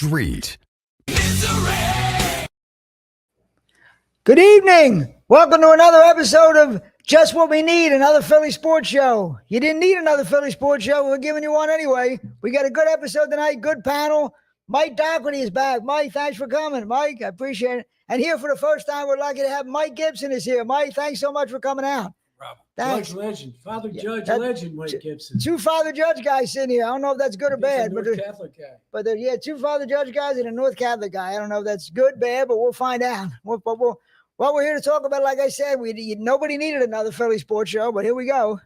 Street. Good evening. Welcome to another episode of Just What We Need, another Philly sports show. You didn't need another Philly sports show. We're giving you one anyway. We got a good episode tonight, good panel. Mike Doherty is back. Mike, thanks for coming. Mike, I appreciate it. And here for the first time, we're lucky to have Mike Gibson is here. Mike, thanks so much for coming out. Thanks. Judge legend, Father Judge legend, Mike Gibson. Two Father Judge guys sitting here. I don't know if that's good or bad. North Catholic guy. But two Father Judge guys and a North Catholic guy. I don't know if that's good, bad, but we'll find out. Well, we're here to talk about, like I said, nobody needed another Philly sports show, but here we go.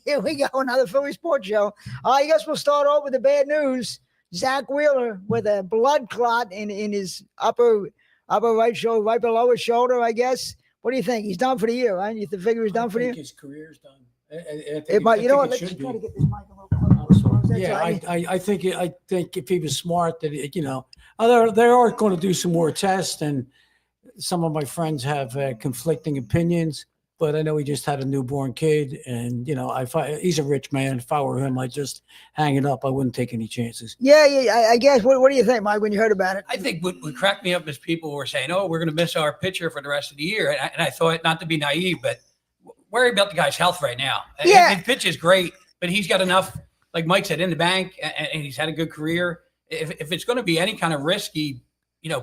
Here we go, another Philly sports show. I guess we'll start off with the bad news. Zack Wheeler with a blood clot in his upper right shoulder, right below his shoulder, I guess. What do you think? He's done for the year, right? You figure he's done for the year? His care's done. You know what? Let's try to get this mic a little closer. Yeah, I think if he was smart, that they are going to do some more tests, and some of my friends have conflicting opinions. But I know he just had a newborn kid, and he's a rich man. If I were him, I'd just hang it up. I wouldn't take any chances. Yeah. I guess. What do you think, Mike, when you heard about it? I think what cracked me up is people were saying, "Oh, we're going to miss our pitcher for the rest of the year," and I thought, not to be naive, but worry about the guy's health right now. Yeah, his pitch is great, but he's got enough, like Mike said, in the bank, and he's had a good career. If it's going to be any kind of risky,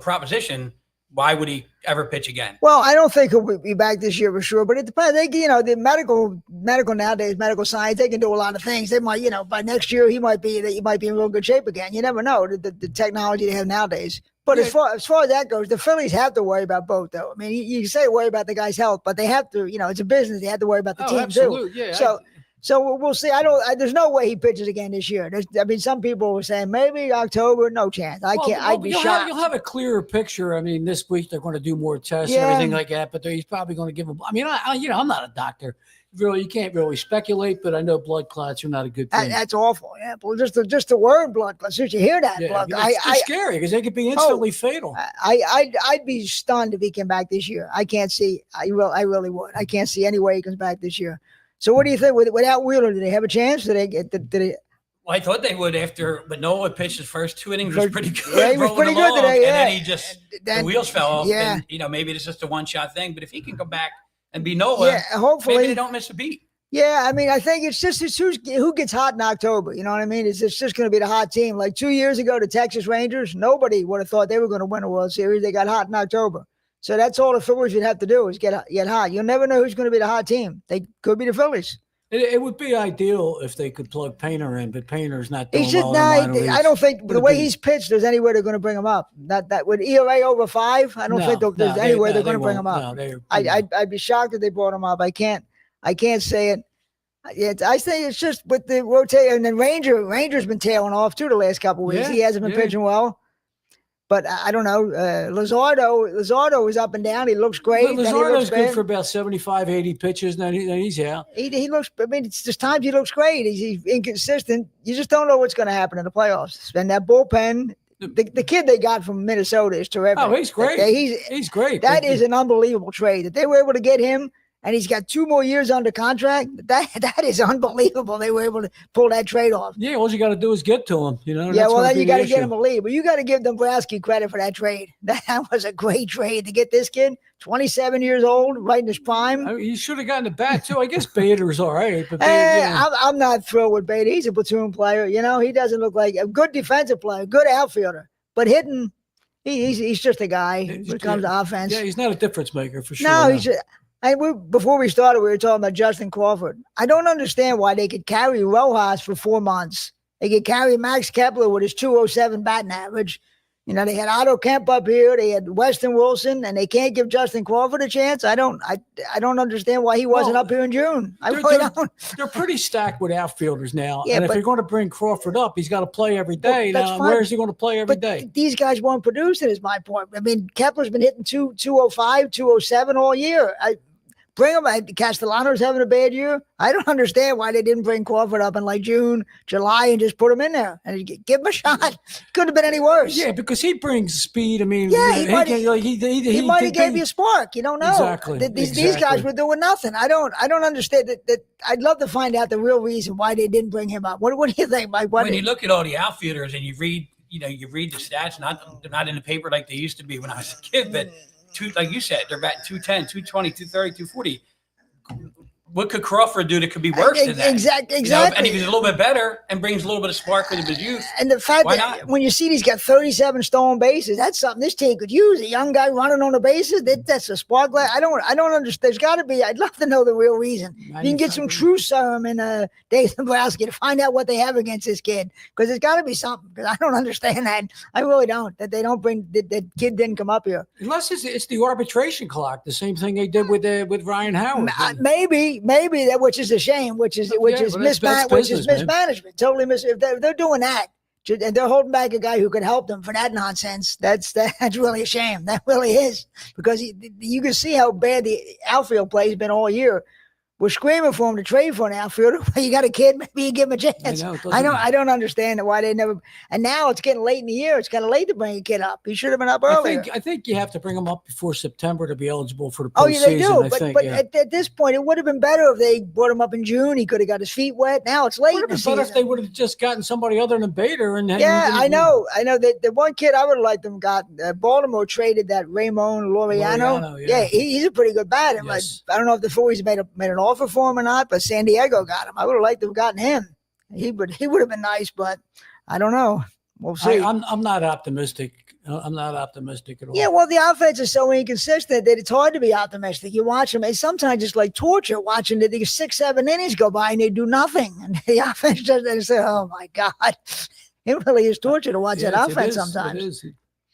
proposition, why would he ever pitch again? Well, I don't think he'll be back this year for sure, but it depends. The medical nowadays, medical science, they can do a lot of things. They might, by next year, he might be in real good shape again. You never know the technology they have nowadays. But as far as that goes, the Phillies have to worry about both, though. I mean, you say worry about the guy's health, but they have to. It's a business. They have to worry about the team absolutely. too. Yeah. So we'll see. There's no way he pitches again this year. Some people were saying maybe October, no chance. I'd be shocked. You'll have a clearer picture. I mean, this week they're going to do more tests and everything like that, but he's probably going to give him. I mean, I'm not a doctor. Really, you can't really speculate, but I know blood clots are not a good thing. That's awful. Yeah, but just the word blood clots. Since you hear that, blood, it's scary because they could be instantly fatal. I'd be stunned if he came back this year. I can't see. I really would. I can't see any way he comes back this year. So what do you think? Without Wheeler, did they have a chance? Did they? Well, I thought they would but Noah pitched his first 2 innings was pretty good. Yeah, he was pretty good today. Yeah. And then the wheels fell off. Yeah. And, maybe it's just a one-shot thing. But if he can come back and be Noah, hopefully maybe they don't miss a beat. Yeah, I mean, I think it's who gets hot in October. You know what I mean? It's just going to be the hot team. Like 2 years ago, the Texas Rangers, nobody would have thought they were going to win a World Series. They got hot in October. So that's all the Phillies would have to do is get hot. You'll never know who's going to be the hot team. They could be the Phillies. It would be ideal if they could plug Painter in, but Painter's not doing well. I don't think the way he's pitched, there's any way they're going to bring him up. That with ERA over 5, I don't think there's any way they're going to bring him up. I'd be shocked if they brought him up. I can't say it. I say it's just with the rotation, and then Ranger's been tailing off too the last couple of weeks. He hasn't been pitching well. But I don't know. Luzardo is up and down. He looks great. Luzardo's good for about 75, 80 pitches, and then he's out. He looks. I mean, it's just times he looks great. He's inconsistent. You just don't know what's going to happen in the playoffs. And that bullpen, the kid they got from Minnesota is terrific. Oh, he's great. He's great. That is an unbelievable trade that they were able to get him. And he's got 2 more years under contract. That is unbelievable. They were able to pull that trade off. Yeah, all you got to do is get to him. Yeah, well, then you got to get him a lead. But you got to give Dombrowski credit for that trade. That was a great trade to get this kid, 27 years old, right in his prime. I mean, he should have gotten the bat too. I guess Bader's all right. But I'm not thrilled with Bader. He's a platoon player. He doesn't look like a good defensive player, good outfielder, but hitting. He's just a guy when it comes to offense. Yeah, he's not a difference maker for sure. No, he's just. Before we started, we were talking about Justin Crawford. I don't understand why they could carry Rojas for 4 months. They could carry Max Kepler with his 207 batting average. They had Otto Kemp up here. They had Weston Wilson, and they can't give Justin Crawford a chance. I don't understand why he wasn't up here in June. I really don't. They're pretty stacked with outfielders now. Yeah, and if you're going to bring Crawford up, he's got to play every day. Now, where is he going to play every day? These guys weren't producing, is my point. I mean, Kepler's been hitting 205, 207 all year. Bring him. Castellanos having a bad year. I don't understand why they didn't bring Crawford up in like June, July, and just put him in there and give him a shot. Couldn't have been any worse. Yeah, because he brings speed. I mean, he might have gave you a spark. You don't know. Exactly. These guys were doing nothing. I don't understand that. I'd love to find out the real reason why they didn't bring him up. What do you think, Mike? When you look at all the outfielders and you read you read the stats, they're not in the paper like they used to be when I was a kid, but like you said, they're batting 210, 220, 230, 240. What could Crawford do that could be worse than that? Exactly. And if he's a little bit better and brings a little bit of spark with his youth. And the fact that when you see he's got 37 stolen bases, that's something this team could use. A young guy running on the bases, that's a spark. I don't understand. There's got to be. I'd love to know the real reason. You can get some true serum in Dave Dombrowski to find out what they have against this kid, because there's got to be something. Because I don't understand that. I really don't. That they don't bring that kid didn't come up here. Unless it's the arbitration clock, the same thing they did with Ryan Howard. Maybe that, which is a shame, which is mismanagement. Totally if they're doing that, and they're holding back a guy who could help them for that nonsense. That's really a shame. That really is, because you can see how bad the outfield play has been all year. We're screaming for him to trade for an outfielder. You got a kid, maybe you give him a chance. I don't understand why they never. And now it's getting late in the year. It's kind of late to bring a kid up. He should have been up earlier. I think you have to bring him up before September to be eligible for the postseason. Oh, yeah, they do. But at this point, it would have been better if they brought him up in June. He could have got his feet wet. Now it's late in the season. But if they would have just gotten somebody other than Bader, I know. The one kid I would have liked them got. Baltimore traded that Ramon Laureano. Yeah, he's a pretty good batter. Yes. I don't know if the Phillies made an offer for him or not, but San Diego got him. I would have liked to have gotten him. He would have been nice, but I don't know. We'll see. I'm not optimistic. I'm not optimistic at all. Yeah, well, the offense is so inconsistent that it's hard to be optimistic. You watch them, and sometimes it's like torture watching the 6-7 innings go by and they do nothing. And the offense just say, oh my God. It really is torture to watch that offense sometimes. It is.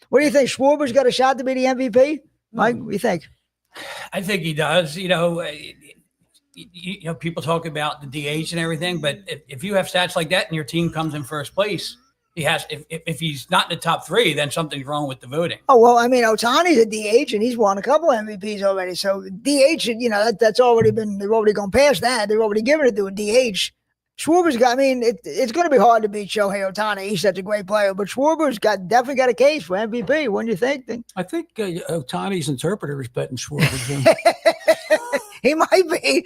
What do you think? Schwarber's got a shot to be the MVP? Mike, what do you think? I think he does. People talk about the DH and everything, but if you have stats like that and your team comes in first place, he has. If he's not in the top three, then something's wrong with the voting. Oh well, I mean, Ohtani's a DH and he's won a couple of MVPs already. So DH, that's already been. They've already gone past that. They've already given it to a DH. Schwarber's got. I mean, it's going to be hard to beat Shohei Ohtani. He's such a great player, but Schwarber's definitely got a case for MVP. What do you think? I think Ohtani's interpreter is betting Schwarber. He might be.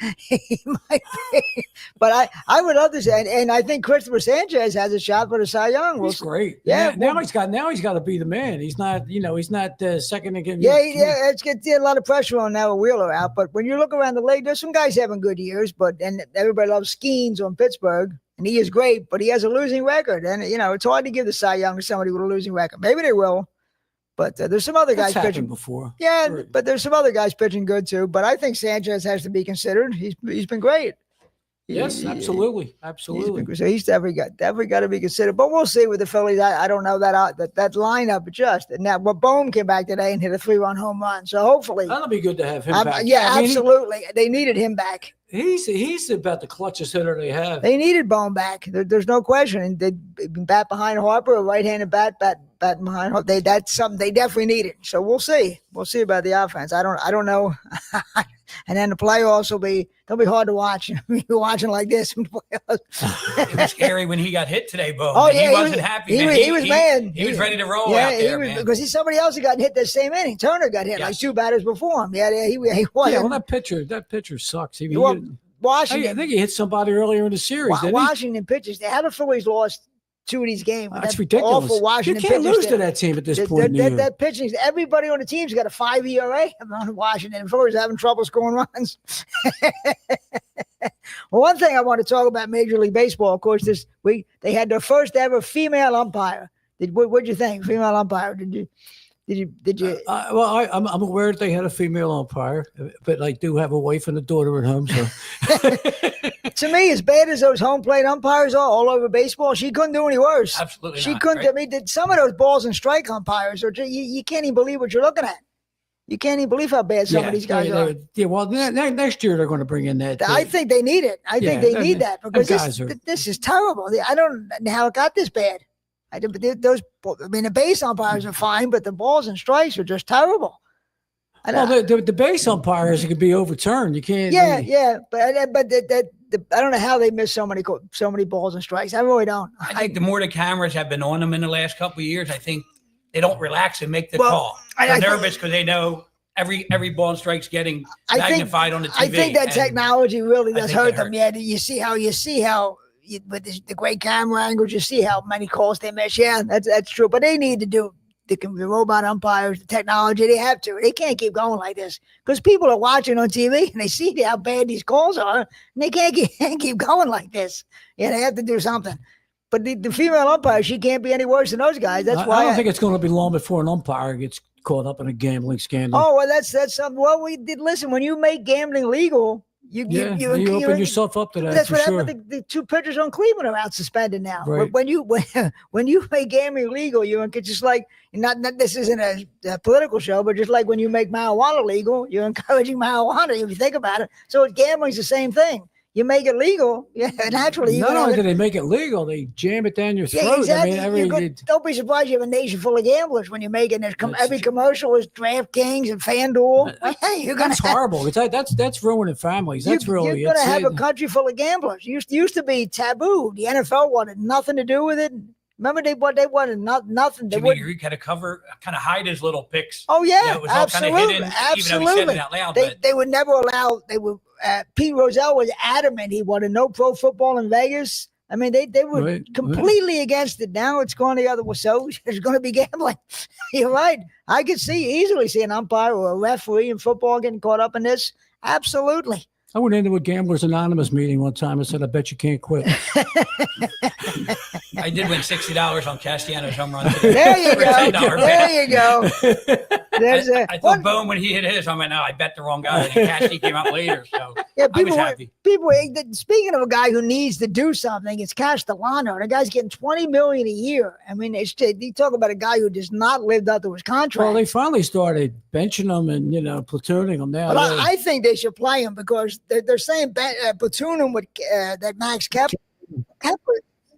But I would love to say, and I think Christopher Sanchez has a shot for the Cy Young. He's great. Yeah. Now he's got to be the man. He's not, he's not second again. Yeah. It's getting a lot of pressure on now with Wheeler out. But when you look around the league, there's some guys having good years, and everybody loves Skeens on Pittsburgh. And he is great, but he has a losing record. And, it's hard to give the Cy Young to somebody with a losing record. Maybe they will. But there's some other guys pitching before. Yeah, but there's some other guys pitching good too. But I think Sanchez has to be considered. He's been great. Yes, absolutely. So he's definitely got to be considered. But we'll see with the Phillies. I don't know that lineup adjust. And now, but Bohm came back today and hit a 3-run home run. So hopefully that'll be good to have him back. Yeah, absolutely. They needed him back. He's about the clutchest hitter they have. They needed Bohm back. There's no question. And they bat behind Harper, a right-handed bat behind Harper. That's something they definitely needed. So we'll see. We'll see about the offense. I don't know. And then the playoffs they'll be hard to watch. You're watching like this. It was scary when he got hit today, Bo. Oh, yeah, he wasn't happy. He was mad. He was ready to roll out there, man. Because somebody else had gotten hit that same inning. Turner got hit like two batters before him. Yeah, he won. Yeah, well, that pitcher sucks. Washington. I think he hit somebody earlier in the series. Washington pitchers. They haven't Phillies lost 2 of these games. That's ridiculous. Awful Washington you can't lose to that team at this point. That pitching, everybody on the team's got a 5 ERA on Washington. Phillies having trouble scoring runs. Well, one thing I want to talk about Major League Baseball, of course, this week they had their first ever female umpire. What'd you think? Female umpire? Did you? Well, I'm aware that they had a female umpire, but I do have a wife and a daughter at home. So, to me, as bad as those home plate umpires are all over baseball, she couldn't do any worse. Absolutely, she couldn't. Right? I mean, some of those balls and strike umpires are you can't even believe what you're looking at. You can't even believe how bad some of these guys are. Yeah, well, next year they're going to bring in that. I think they need it. I think they need that because this is terrible. I don't know how it got this bad. The base umpires are fine, but the balls and strikes are just terrible. Well, the base umpires could be overturned. You can't. Yeah, but I don't know how they miss so many balls and strikes. I really don't. I think the more the cameras have been on them in the last couple of years, I think they don't relax and make the call. They're nervous because they know every ball and strike's getting magnified on the TV. I think that technology really does hurt them. Yeah, you see how with the great camera angles, you see how many calls they miss. Yeah, that's true. But they need to do the robot umpires, the technology. They have to. They can't keep going like this because people are watching on TV and they see how bad these calls are, and they can't keep going like this. Yeah, they have to do something. But the female umpire, she can't be any worse than those guys. That's why I don't think it's going to be long before an umpire gets caught up in a gambling scandal. Oh, well, that's something. Well, we did listen. When you make gambling legal, you open yourself up to that. That's what sure. happened. The 2 pitchers on Cleveland are out suspended now. Right. When you make gambling legal, you're just like not this isn't a political show, but just like when you make marijuana legal, you're encouraging marijuana. If you think about it, so gambling's the same thing. You make it legal, yeah, naturally. Not only do they make it legal, they jam it down your throat. Yeah, exactly. I mean, don't be surprised you have a nation full of gamblers when you're making this. Every commercial is DraftKings and FanDuel. That's horrible. That's ruining families. That's you're going to have a country full of gamblers. Used to be taboo. The NFL wanted nothing to do with it. Remember, they wanted nothing. Jimmy Greek had to kind of hide his little picks. Oh yeah, you know, it was absolutely, all kind of hidden, absolutely. Even though he said it out loud. They would never allow. They would. Pete Rozelle was adamant he wanted no pro football in Vegas. I mean, they were completely against it. Now it's going the other way. So there's going to be gambling. You're right. I could easily see an umpire or a referee in football getting caught up in this. Absolutely. I went into a Gamblers Anonymous meeting one time and said, I bet you can't quit. I did win $60 on Castellanos home run today. There you go. There you go. I thought Boone when he hit his, I went, no, I bet the wrong guy. And Casty came out later. So yeah, I was happy. Speaking of a guy who needs to do something, it's Castellano. The guy's getting $20 million a year. I mean, you talk about a guy who does not live up to his contract. Well, they finally started benching him and, platooning him now. But I think they should play him because they're saying platoon him with that Max Kepler.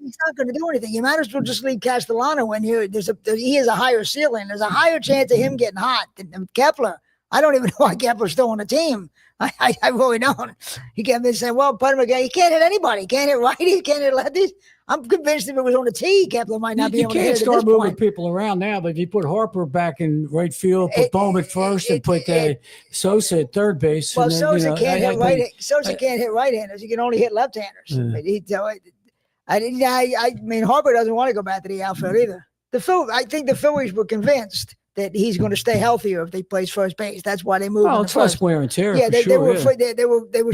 He's not going to do anything. You might as well just leave Castellano in here. He has a higher ceiling. There's a higher chance of him getting hot than Kepler. I don't even know why Kepler's still on the team. I really don't. He kept saying, well, put him again. He can't hit anybody. He can't hit righties. He can't hit lefties. I'm convinced if it was on the tee, Kepler might not be able to hit it. You can't start moving people around now, but if you put Harper back in right field, put Bowman first, and put Sosa at third base. Well, Sosa can't hit right-handers. He can only hit left-handers. I mean, Harper doesn't want to go back to the outfield either. I think the Phillies were convinced that he's going to stay healthier if they plays first base. That's why they moved. Oh, it's less wear and tear. Yeah, they were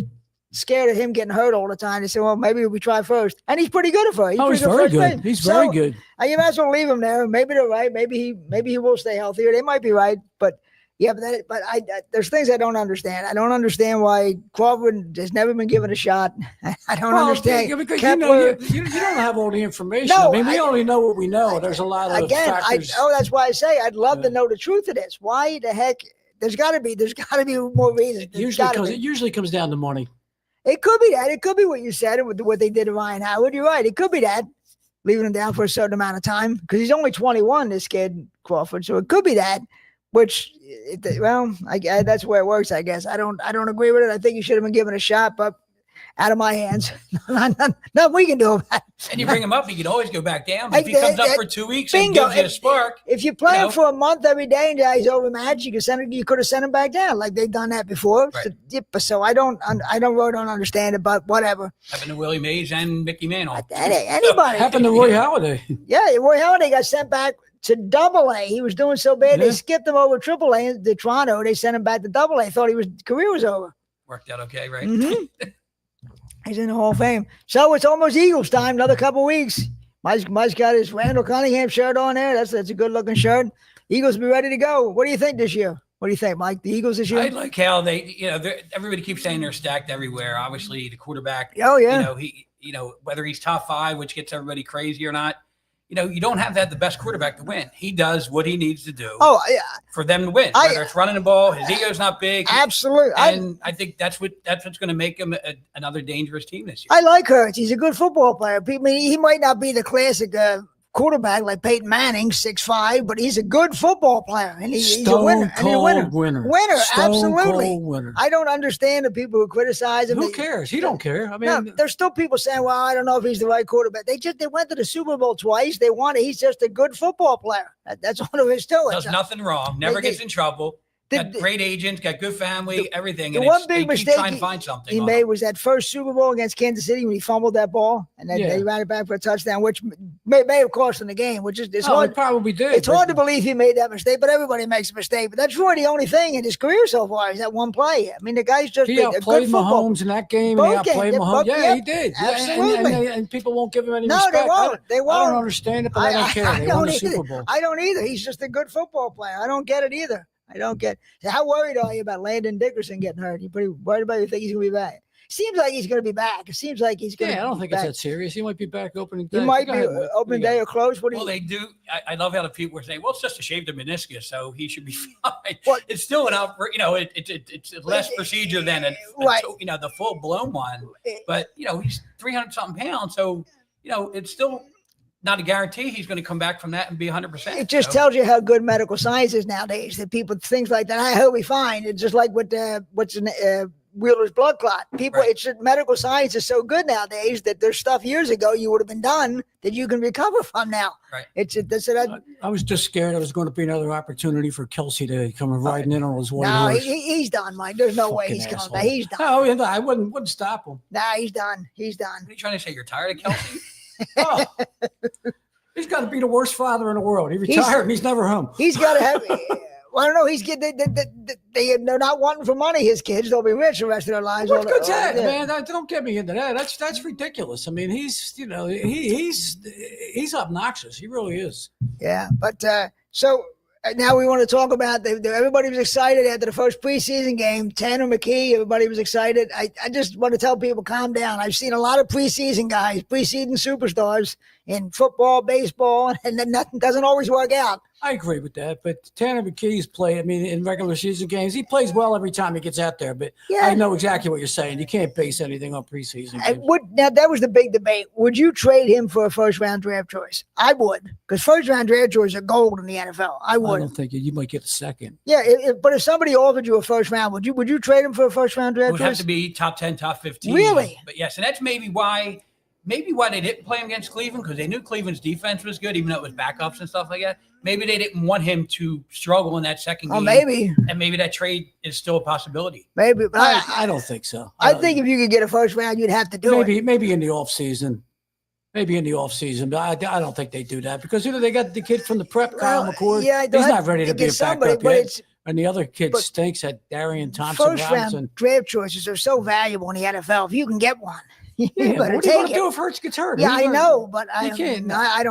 scared of him getting hurt all the time. They said, "Well, maybe we try first." And he's pretty good at first. He's very good. He's very good. You might as well leave him there. Maybe they're right. Maybe he will stay healthier. They might be right, but. Yeah, but there's things I don't understand. I don't understand why Crawford has never been given a shot. I don't understand. Because you don't have all the information. No, I mean, we only know what we know. There's a lot of factors. That's why I say I'd love to know the truth of this. Why the heck? There's got to be more reasons. It usually comes down to money. It could be that. It could be what you said with what they did to Ryan Howard. You're right. It could be that. Leaving him down for a certain amount of time because he's only 21, this kid Crawford. So it could be that. Which, that's where it works, I guess. I don't agree with it. I think he should have been given a shot, but out of my hands, nothing we can do about it. And you bring him up, he can always go back down. If he comes up for 2 weeks and gives you a spark. If you play him for a month every day and he's overmatched, you could have sent him back down like they've done that before. Right. So I really don't understand it, but whatever. Happened to Willie Mays and Mickey Mantle. Anybody. Happened to Roy Halladay. Yeah, Roy Halladay got sent back to AA. He was doing so bad, they skipped him over AAA to Toronto. They sent him back to AA. Thought his career was over. Worked out okay, right? Mm-hmm. He's in the Hall of Fame. So it's almost Eagles time. Another couple weeks. Mike's got his Randall Cunningham shirt on there. That's a good looking shirt. Eagles be ready to go. What do you think this year? What do you think, Mike? The Eagles this year? I like how they, everybody keeps saying they're stacked everywhere. Obviously, the quarterback. Oh yeah. Whether he's top 5, which gets everybody crazy or not. You don't have to have the best quarterback to win. He does what he needs to do for them to win. Whether it's running the ball, his ego's not big. Absolutely. And I think that's what's going to make him another dangerous team this year. I like Hurts. He's a good football player. I mean, he might not be the classic quarterback like Peyton Manning, 6'5", but he's a good football player. And he's a winner. Winner, absolutely. Winner. I don't understand the people who criticize him. Who cares? He don't care. I mean, there's still people saying, well, I don't know if he's the right quarterback. They went to the Super Bowl twice. They won it. He's just a good football player. That's all there is to it. Does nothing wrong. Never gets in trouble. got great agents, got good family, everything. The And one big they keep mistake trying to find something he made was that first Super Bowl against Kansas City when he fumbled that ball and then they ran it back for a touchdown, which may have cost him the game. Which is hard. It probably did. It's hard to believe he made that mistake, but everybody makes a mistake. But that's really the only thing in his career so far is that one play. I mean, the guy's just he a outplayed good football. Mahomes in that game. And he outplayed Mahomes. Yeah, he did. Absolutely. And people won't give him any No, respect. they won't. They won't. I don't understand it, but I don't care. They won the Super Bowl. I don't either. He's just a good football player. I don't get it either. I don't get. So how worried are you about Landon Dickerson getting hurt? You pretty worried about? You think he's going to be back? Seems like he's going to be back. It seems like he's going to. Yeah, I don't think it's that serious. He might be back opening day. He might be opening day or close. Well, they do. I love how the people were saying, "Well, it's just a shaved meniscus, so he should be fine." Well, it's still enough. It's less procedure than the full blown one. But he's 300 something pounds, so it's still not a guarantee he's going to come back from that and be 100%. It just tells you how good medical science is nowadays. That people things like that. I hope we find it's just like with Wheeler's blood clot. People, right. It's medical science is so good nowadays that there's stuff years ago you would have been done that you can recover from now. Right. I was just scared there was going to be another opportunity for Kelsey to come riding in on his white horse. He's done, Mike. There's no way he's coming back. He's done. No, I wouldn't stop him. Nah, he's done. He's done. What are you trying to say? You're tired of Kelsey? Oh, he's got to be the worst father in the world. He retired and he's never home. He's got to have. Well, I don't know. He's getting. They're not wanting for money. His kids, they'll be rich the rest of their lives. What good's that, man? Don't get me into that. That's ridiculous. I mean, he's obnoxious. He really is. Yeah, but so. Now we want to talk about everybody was excited after the first preseason game. Tanner McKee, everybody was excited. I just want to tell people, calm down. I've seen a lot of preseason guys, preseason superstars in football, baseball, and then nothing doesn't always work out. I agree with that, but Tanner McKee's play, I mean, in regular season games, he plays well every time he gets out there, but I know exactly what you're saying. You can't base anything on preseason games. Now, that was the big debate. Would you trade him for a first-round draft choice? I would, because first-round draft choices are gold in the NFL. I would. I don't think you might get a second. Yeah, but if somebody offered you a first round, would you trade him for a first-round draft choice? It would have to be top 10, top 15. Really? But yes, and that's maybe why they didn't play him against Cleveland, because they knew Cleveland's defense was good, even though it was backups and stuff like that. Maybe they didn't want him to struggle in that second game. Oh, maybe. And maybe that trade is still a possibility. Maybe. But I don't think so. I think if you could get a first round, you'd have to do it. Maybe in the offseason. Maybe in the offseason, but I don't think they do that because they got the kid from the prep, Kyle McCord. Yeah, he's not ready to be a backup yet. And the other kid stinks at Darian Thompson. First-round draft choices are so valuable in the NFL. If you can get one, you better what do you want to do if Hurts gets hurt? Yeah, I know, but I don't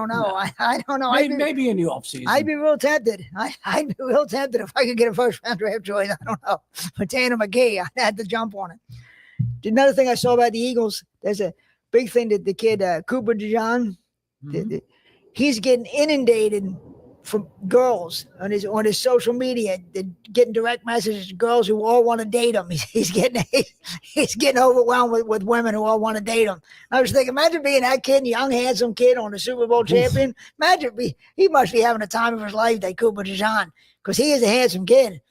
know. I don't know. Maybe in the offseason. I'd be real tempted. I'd be real tempted if I could get a first-round draft choice. I don't know. But Tanner McKee, I had to jump on it. Another thing I saw about the Eagles, there's a big thing that the kid Cooper DeJean, he's getting inundated from girls on his social media, getting direct messages to girls who all want to date him. He's getting overwhelmed with women who all want to date him. I was thinking, imagine being that kid, young, handsome kid on the Super Bowl champion. Imagine he must be having the time of his life, that Cooper DeJean, because he is a handsome kid.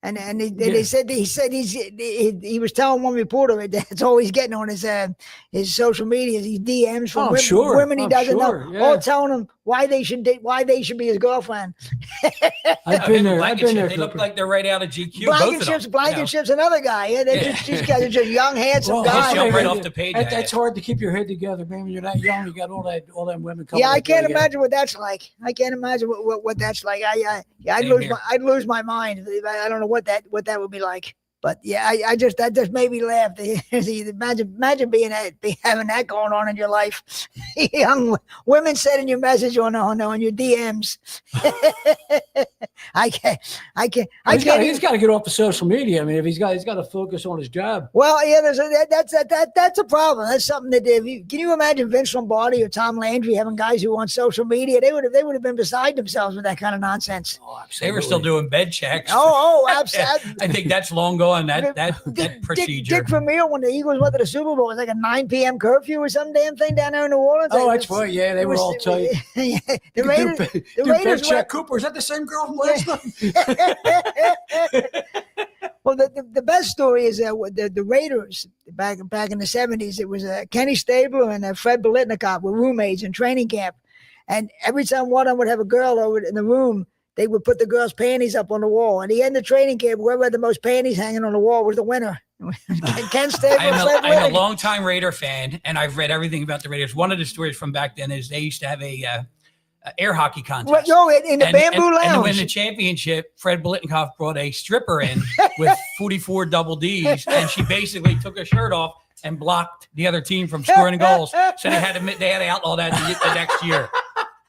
And he said he was telling one reporter that's all he's getting on his social media, these DMs from women he doesn't know, all telling him why they should be his girlfriend. I've been there. They look like they're right out of GQ. Blankenship's another guy. Yeah, these guys are just young, handsome guys. Jump right off the page. That's hard to keep your head together, man. When you're that young, you got all them women coming. Yeah, I can't imagine what that's like. I can't imagine what that's like. I'd lose my mind. I don't know what that would be like. But yeah, that just made me laugh. Imagine having that going on in your life. Young women sending you message on your DMs. I can't. He's got to get off of social media. I mean, if he's got to focus on his job. Well, yeah, that's a problem. That's something that can you imagine Vince Lombardi or Tom Landry having guys who on social media? They would have been beside themselves with that kind of nonsense. Oh, they were still doing bed checks. Absolutely. I think that's long gone. That procedure. Dick Vermeer, when the Eagles went to the Super Bowl, it was like a 9 p.m. curfew or some damn thing down there in New Orleans. Oh, that's right. Yeah, they were all tight. The Raiders check. Cooper, is that the same girl from last night? Well, the best story is the Raiders back in the 70s. It was Kenny Stabler and Fred Biletnikoff were roommates in training camp, and every time one of them would have a girl over in the room, they would put the girls' panties up on the wall. And the end of training camp, whoever had the most panties hanging on the wall was the winner. Ken Stabler, I'm a longtime Raider fan, and I've read everything about the Raiders. One of the stories from back then is they used to have a air hockey contest. Well, in the Bamboo Lounge. And to win the championship, Fred Blitnikoff brought a stripper in with 44 double Ds, and she basically took her shirt off and blocked the other team from scoring goals. So they had to outlaw that the next year.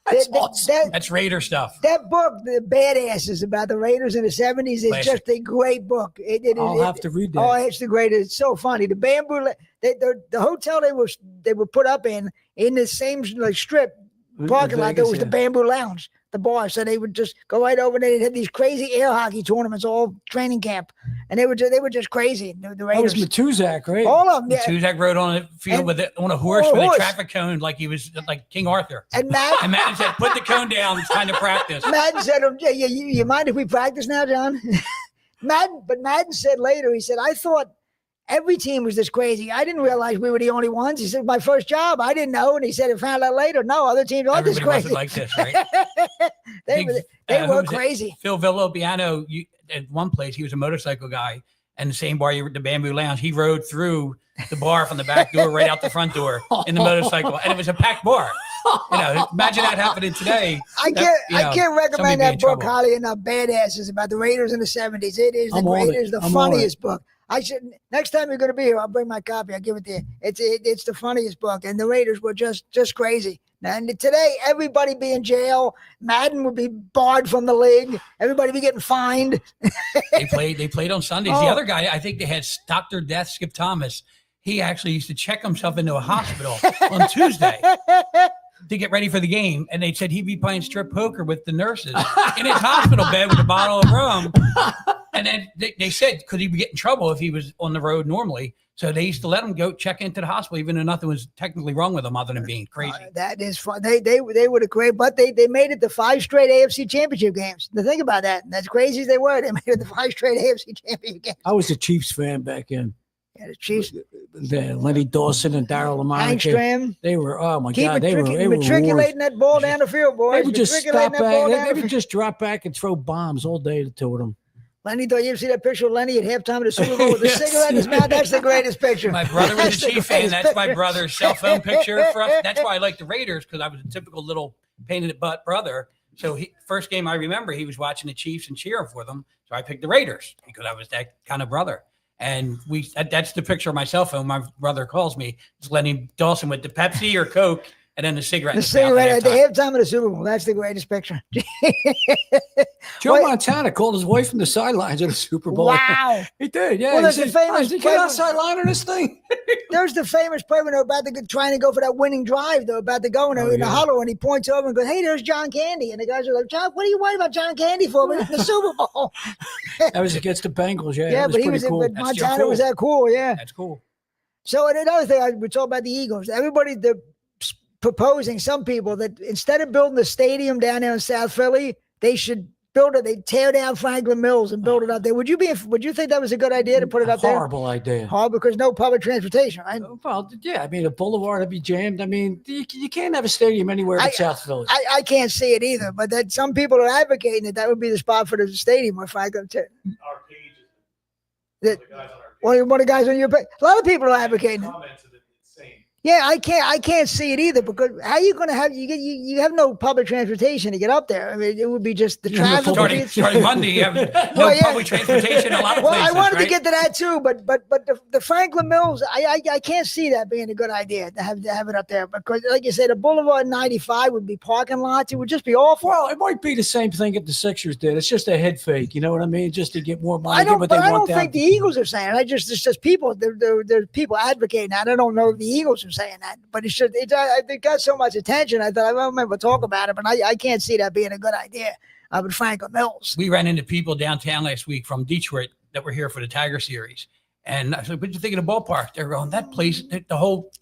That's awesome. That's Raider stuff. That book, The Badasses, about the Raiders in the 70s, is just a great book. I'll have to read that. Oh, it's the greatest. It's so funny. The Bamboo, the hotel they were put up in the same strip parking lot, there was the Bamboo Lounge, the bar. So they would just go right over there. They had these crazy air hockey tournaments all training camp, and they were just crazy. The Raiders. That was Matuzak, right? All of them. Yeah. Matuzak rode on a field on a horse with a traffic cone, like he was like King Arthur. And Madden said, "Put the cone down. It's time to practice." Madden said, "You mind if we practice now, John?" Madden said later, he said, "I thought every team was this crazy. I didn't realize we were the only ones." He said, "My first job, I didn't know." And he said, "I found out later. No, other teams aren't this crazy." Wasn't like this, right? they were crazy. Phil Villapiano, at one place, he was a motorcycle guy, and the same bar, the Bamboo Lounge, he rode through the bar from the back door right out the front door in the motorcycle, and it was a packed bar. Imagine that happening today. I can't recommend that book highly enough. Badasses, about the Raiders in the 70s. It is the funniest book. I should, next time you're going to be here, I'll bring my copy. I'll give it to you. It's the funniest book, and the Raiders were just crazy. And today, everybody be in jail. Madden would be barred from the league. Everybody be getting fined. They played on Sundays. The other guy, I think they had Dr. Death, Skip Thomas. He actually used to check himself into a hospital on Tuesday to get ready for the game, and they said he'd be playing strip poker with the nurses in his hospital bed with a bottle of rum. And then they said, could he get in trouble if he was on the road normally? So they used to let him go check into the hospital, even though nothing was technically wrong with him other than being crazy. That is fun. They were the great, but they made it to 5 straight AFC championship games. Now think about that. As crazy as they were, they made it to 5 straight AFC championship games. I was a Chiefs fan back in. Yeah, the Chiefs. Lenny Dawson and Darryl Lamont. They were, oh my God, they were matriculating that ball down the field, boys. They would just stop back. They would just drop back and throw bombs all day to them. Lenny, do you ever see that picture of Lenny at halftime of the Super Bowl with a cigarette in his mouth? That's the greatest picture. My brother was a Chief fan. That's my brother's cell phone picture. That's why I like the Raiders, because I was a typical little pain-in-the-butt brother. So first game I remember, he was watching the Chiefs and cheering for them. So I picked the Raiders because I was that kind of brother. And that's the picture of my cell phone. My brother calls me. It's Lenny Dawson with the Pepsi or Coke. And then the cigarette. The cigarette at the halftime of the Super Bowl. That's the greatest picture. Joe Montana called his wife from the sidelines at the Super Bowl. Wow. He did, yeah. Well, there's the famous play. Get outside line on this thing. There's the famous play when they're about to trying to go for that winning drive. They're about to go in the huddle, and he points over and goes, "Hey, there's John Candy." And the guys are like, "John, what are you worried about John Candy for? We're in the Super Bowl." That was against the Bengals, yeah. Yeah, but he was cool. But Montana was that cool, yeah. That's cool. So another thing, we talk about the Eagles. Everybody, proposing, some people, that instead of building the stadium down there in South Philly, they should they tear down Franklin Mills and build it up there. Would you think that was a good idea to put it up there? Horrible idea. Horrible, because no public transportation, right? Well, yeah, I mean, a boulevard would be jammed. I mean, you can't have a stadium anywhere in South Philly. I can't see it either, but that some people are advocating that would be the spot for the stadium where Franklin. Our page is one of the guys on your page. A lot of people are advocating it. Yeah, I can't see it either, because how are you going to have you have no public transportation to get up there? I mean, it would be just the traffic. Starting Monday, you have no public transportation in a lot of places. I wanted to get to that too, but the Franklin Mills, I can't see that being a good idea to have it up there, because like you said, the Boulevard 95 would be parking lots. It would just be awful. Well, it might be the same thing if the Sixers did. It's just a head fake, you know what I mean? Just to get more money. I don't think the Eagles are saying it. It's just people. There's people advocating that. I don't know if the Eagles are saying that, but it got so much attention. I thought I remember talk about it, but I can't see that being a good idea with Franklin Mills. We ran into people downtown last week from Detroit that were here for the Tiger Series, and I said, "What did you think of the ballpark?" They're going, "That place, the whole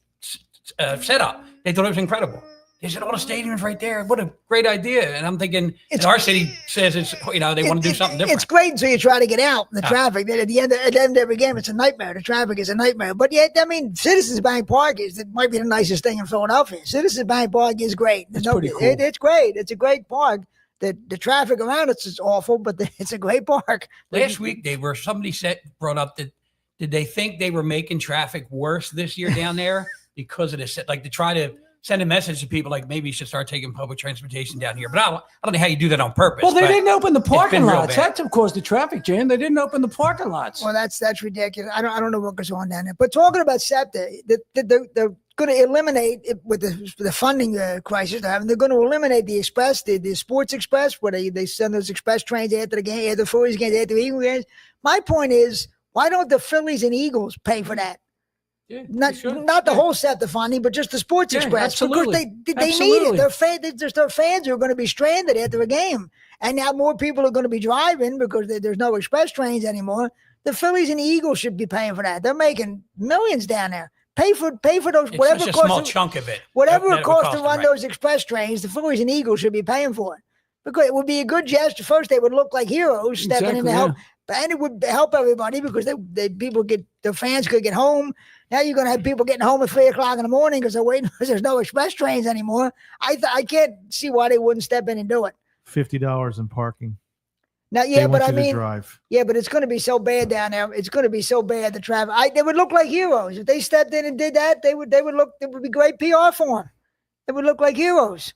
setup." They thought it was incredible. They said, "All the stadiums right there. What a great idea!" And I'm thinking, our city says it's they want to do something different. It's great until you try to get out in the traffic. Then at the end of every game, it's a nightmare. The traffic is a nightmare. But yet, I mean, Citizens Bank Park might be the nicest thing in Philadelphia. Citizens Bank Park is great. It's pretty cool. It's great. It's a great park. The traffic around it is awful, but it's a great park. Last week somebody brought up that did they think they were making traffic worse this year down there because of this? Like to try to send a message to people like maybe you should start taking public transportation down here. But I don't know how you do that on purpose. Well, they didn't open the parking lots. That's That's, of course, the traffic jam. They didn't open the parking lots. Well, that's ridiculous. I don't know what goes on down there. But talking about SEPTA, they're going to eliminate it with the funding crisis they're having. They're going to eliminate the express, the sports express, where they send those express trains after the game, after the Phillies games, after the Eagles games. My point is, why don't the Phillies and Eagles pay for that? Yeah, not the whole SEPTA funding, but just the sports express. Absolutely. Because they need it. Their fans are going to be stranded after a game. And now more people are going to be driving because there's no express trains anymore. The Phillies and the Eagles should be paying for that. They're making millions down there. Pay for those. It's whatever such a small chunk of it. Whatever it costs to run those express trains, the Phillies and Eagles should be paying for it. Because it would be a good gesture. First, they would look like heroes stepping in to help. And it would help everybody because the fans could get home. Now you're going to have people getting home at 3 o'clock in the morning because they're waiting because there's no express trains anymore. I can't see why they wouldn't step in and do it. $50 in parking. Now, yeah, but I mean, yeah, but it's going to be so bad down there. It's going to be so bad, the traffic. They would look like heroes if they stepped in and did that. They would look. It would be great PR for them. They would look like heroes.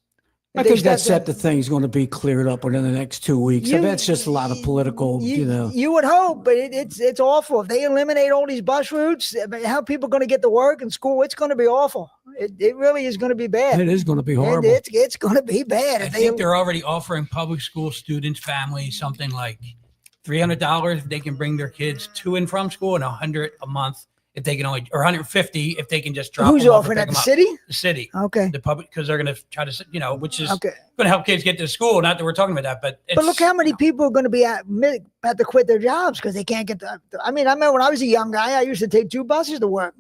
I think that SEPTA thing is going to be cleared up within the next 2 weeks. That's just a lot of political, You would hope, but it's awful. If they eliminate all these bus routes, how people are going to get to work and school, it's going to be awful. It really is going to be bad. It is going to be horrible. It's going to be bad. I think they're already offering public school students, families, something like $300 if they can bring their kids to and from school, and $100 a month if they can or $150 if they can just drop. Who's them offering that? The city? The city. Okay. The public, because they're going to try to, which is going to help kids get to school. Not that we're talking about that, but look how many people are going to be about to quit their jobs because they can't get the. I mean, I remember when I was a young guy, I used to take 2 buses to work.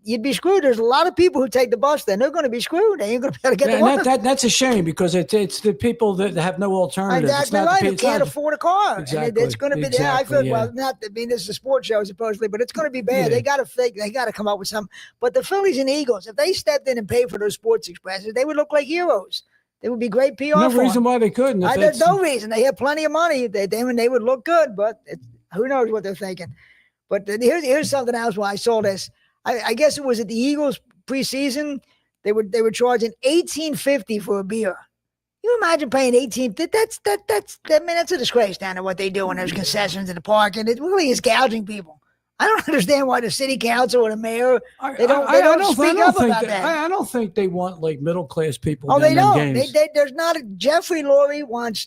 You'd be screwed. There's a lot of people who take the bus, then they're going to be screwed. They ain't going to be able to get to work. That's a shame because it's the people that have no alternative. Exactly right. Who can't afford a car. Exactly. And it's going to be there. I feel this is a sports show supposedly, but it's going to be bad. Yeah. They got to come up with something. But the Phillies and Eagles, if they stepped in and paid for those sports expresses, they would look like heroes. They would be great PR. No reason why they couldn't. There's no reason. They have plenty of money. They would look good, but who knows what they're thinking. But here's something else why I saw this. I guess it was at the Eagles preseason. They were charging $18.50 for a beer. You imagine paying $18? That's a disgrace down there what they do when there's concessions in the park, and it really is gouging people. I don't understand why the city council or the mayor they don't speak up about that. I don't think they want like middle class people. Oh, they don't. Games. There's not a Jeffrey Lurie wants.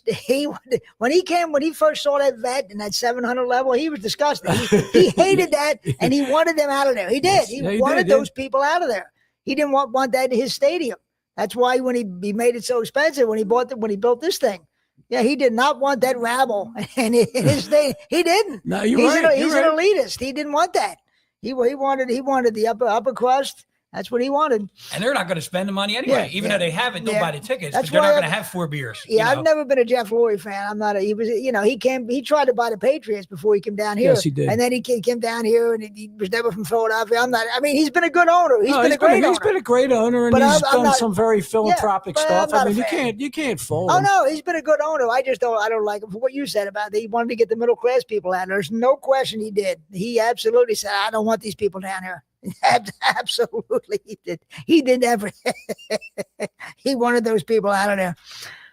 When he first saw that vet in that 700 level, he was disgusted. He hated that, and he wanted them out of there. He did. He wanted those people out of there. He didn't want that in his stadium. That's why when he made it so expensive when he built this thing. Yeah, he did not want that rabble in his thing. He didn't. No, he's right. He's an elitist. He didn't want that. He wanted the upper crust. That's what he wanted. And they're not going to spend the money anyway. Even though they have it, they'll buy the tickets. That's but they're not going to have 4 beers. Yeah, I've never been a Jeff Lurie fan. I'm not. He tried to buy the Patriots before he came down here. Yes, he did. And then he came down here, and he was never from Philadelphia. He's been a good owner. He's been a great owner, and he's done some very philanthropic stuff. I mean, you can't fold him. Oh no, he's been a good owner. I don't like him for what you said about it. He wanted to get the middle class people out. There's no question he did. He absolutely said, I don't want these people down here. Absolutely, he did. He did everything. He wanted those people out of there.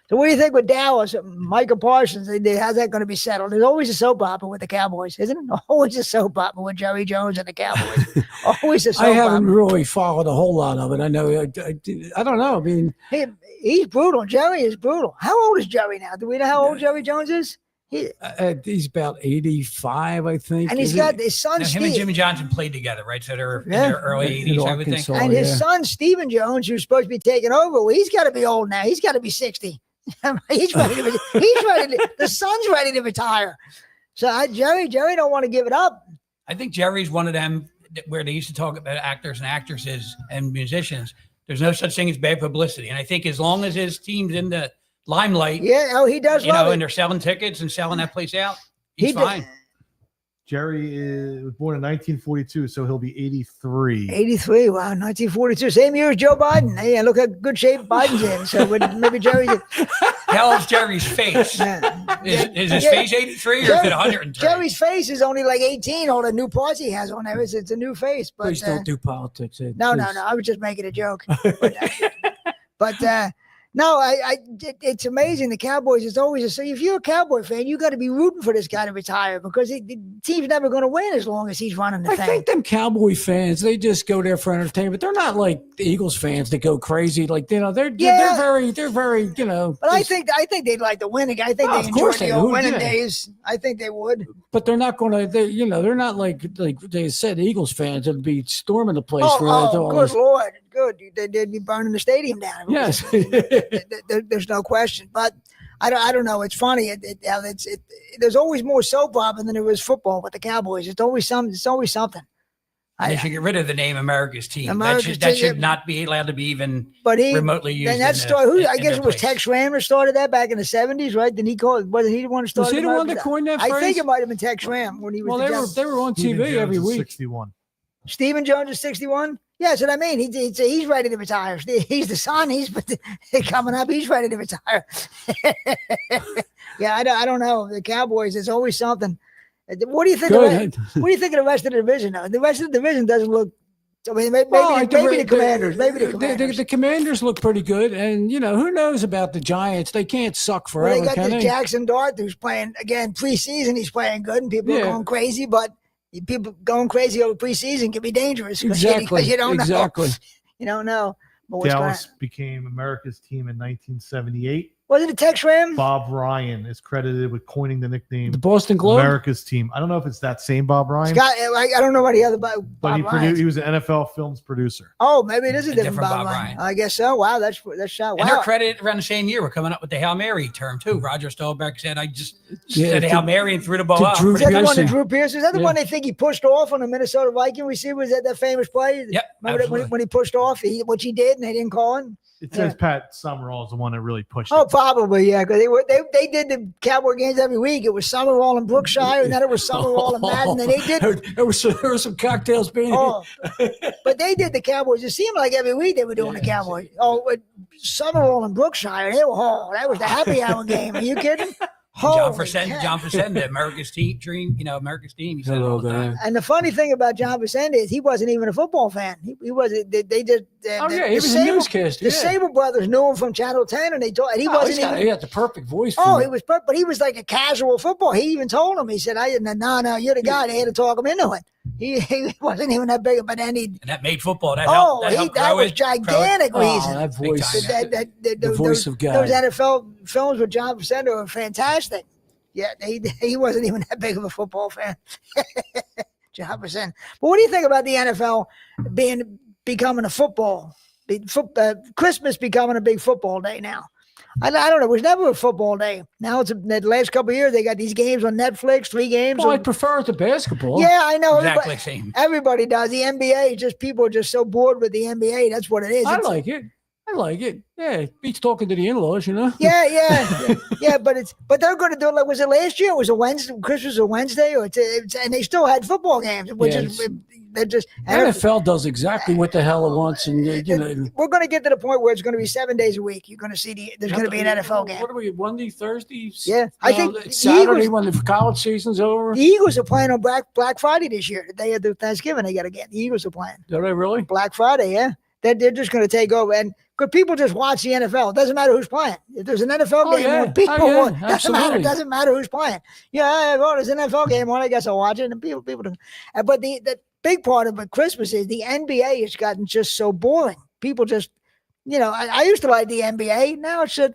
So, what do you think with Dallas, Micah Parsons? How's that going to be settled? There's always a soap opera with the Cowboys, isn't it? Always a soap opera with Jerry Jones and the Cowboys. Always a soap opera. I haven't really followed a whole lot of it. I know. I don't know. I mean, he's brutal. Jerry is brutal. How old is Jerry now? Do we know how old Jerry Jones is? He's about 85, I think. And he's got his son, Steve. Him and Jimmy Johnson played together, right? So they're in their early 80s, I would think. And his son, Stephen Jones, who's supposed to be taking over, well, he's got to be old now. He's got to be 60. He's ready to the son's ready to retire. So Jerry don't want to give it up. I think Jerry's one of them where they used to talk about actors and actresses and musicians. There's no such thing as bad publicity. And I think as long as his team's in the limelight, he does. And they're selling tickets and selling that place out. He's fine. Jerry was born in 1942, so he'll be 83. 83. Wow, 1942. Same year as Joe Biden. Hey, look how good shape Biden's in. So maybe Jerry. How old's Jerry's face? Is his face 83 or is it 103? Jerry's face is only like 18. All the new parts he has on there. It's a new face. But Please don't do politics. Ed, no. please. I was just making a joke. But no, it's amazing. The Cowboys is always if you're a Cowboy fan, you got to be rooting for this guy to retire because the team's never going to win as long as he's running the thing. I think them Cowboy fans, they just go there for entertainment. They're not like the Eagles fans that go crazy. Like they're very, But I think they'd like to win. I think they enjoy the old winning days. I think they would. But they're not going to. They're not like they said. Eagles fans would be storming the place for good Lord. Good. They'd be burning the stadium down. Yes. There's no question. But I don't know. It's funny. There's always more soap opera than there is football with the Cowboys. It's always something. They should get rid of the name America's Team. America's that should Team. not be allowed to be even remotely used. And that started. I guess it was Tex Schramm that started that back in the 70s, right? Didn't he call it? Wasn't he the one who started? Was he the one that coined that phrase? I think it might have been Tex Schramm when he was. Well, they were on TV every week. 61. Stephen Jones is 61. Yeah, that's what I mean. He's ready to retire. He's the son. He's coming up. He's ready to retire. Yeah, I don't know. The Cowboys, it's always something. What do you think? What do you think of the rest of the division? Now? The rest of the division doesn't look. I mean, maybe the Commanders. The Commanders look pretty good, and who knows about the Giants? They can't suck forever. Well, they got Jackson Dart, who's playing again preseason. He's playing good, and people are going crazy, but. People going crazy over preseason can be dangerous because you don't know. You don't know. Dallas became America's Team in 1978. Wasn't it Tex Schramm? Bob Ryan is credited with coining the nickname the Boston Globe America's Team. I don't know if it's that same Bob Ryan. Scott, I don't know about the other Bob but he was an NFL Films producer. Oh, maybe it is a different Bob Ryan. I guess so. Wow, that's shot. Wow. And they're credited around the same year. We're coming up with the Hail Mary term too. Roger Staubach said, "I just said Hail Mary and threw the ball out." Is that the one that Drew Pearson? Is that the one they think he pushed off on the Minnesota Viking receiver? Was that famous play? Yep. Remember when he pushed off, what he did, and they didn't call him. It says Pat Summerall is the one that really pushed it. Oh, probably, yeah, because they did the Cowboy games every week. It was Summerall and Brookshire, and then it was Summerall and Madden, and they did. There was some cocktails being. But they did the Cowboys. It seemed like every week they were doing the Cowboys. With Summerall and Brookshire, that was the happy hour game. Are you kidding? John Facenda, America's Team dream, America's Team. He said all the time. And the funny thing about John Facenda is he wasn't even a football fan. He wasn't. They just. He was a newscaster. The Sable brothers knew him from Channel 10, and they told. And he wasn't even. He had the perfect voice. He was, but he was like a casual football. He even told him. He said, "No, you're the guy." They had to talk him into it. He wasn't even that big, but then and that made football. That helped that was gigantic reason. That voice, the voice of God. Those NFL films with John Facenda were fantastic. Yeah, he wasn't even that big of a football fan. John Facenda. But what do you think about the NFL becoming a football? Christmas becoming a big football day now. I don't know. It was never a football day. Now it's the last couple of years they got these games on Netflix, 3 games. Well, I prefer it to basketball. Yeah, I know. Exactly same. Everybody does. The NBA, people are just so bored with the NBA. That's what it is. I like it. Yeah, it beats talking to the in-laws, Yeah. But they're going to do it like, was it last year? It was a Wednesday. Christmas was a Wednesday, and they still had football games, which is. They're just NFL does exactly what the hell it wants, and we're going to get to the point where it's going to be 7 days a week. You're going to see there's going to be an NFL game. What are we? Monday, Thursday? Yeah, I think Saturday when the college season's over. The Eagles are playing on Black Friday this year. The day of the Thanksgiving, they got to get. The Eagles are playing. Are they really? Black Friday, yeah. They're just going to take over, and could people just watch the NFL? It doesn't matter who's playing. If there's an NFL game, people watch. It doesn't matter who's playing. Yeah, there's an NFL game on. I guess I'll watch it, and people don't. But the big part of Christmas is the NBA has gotten just so boring. People just, I used to like the NBA. Now it's just,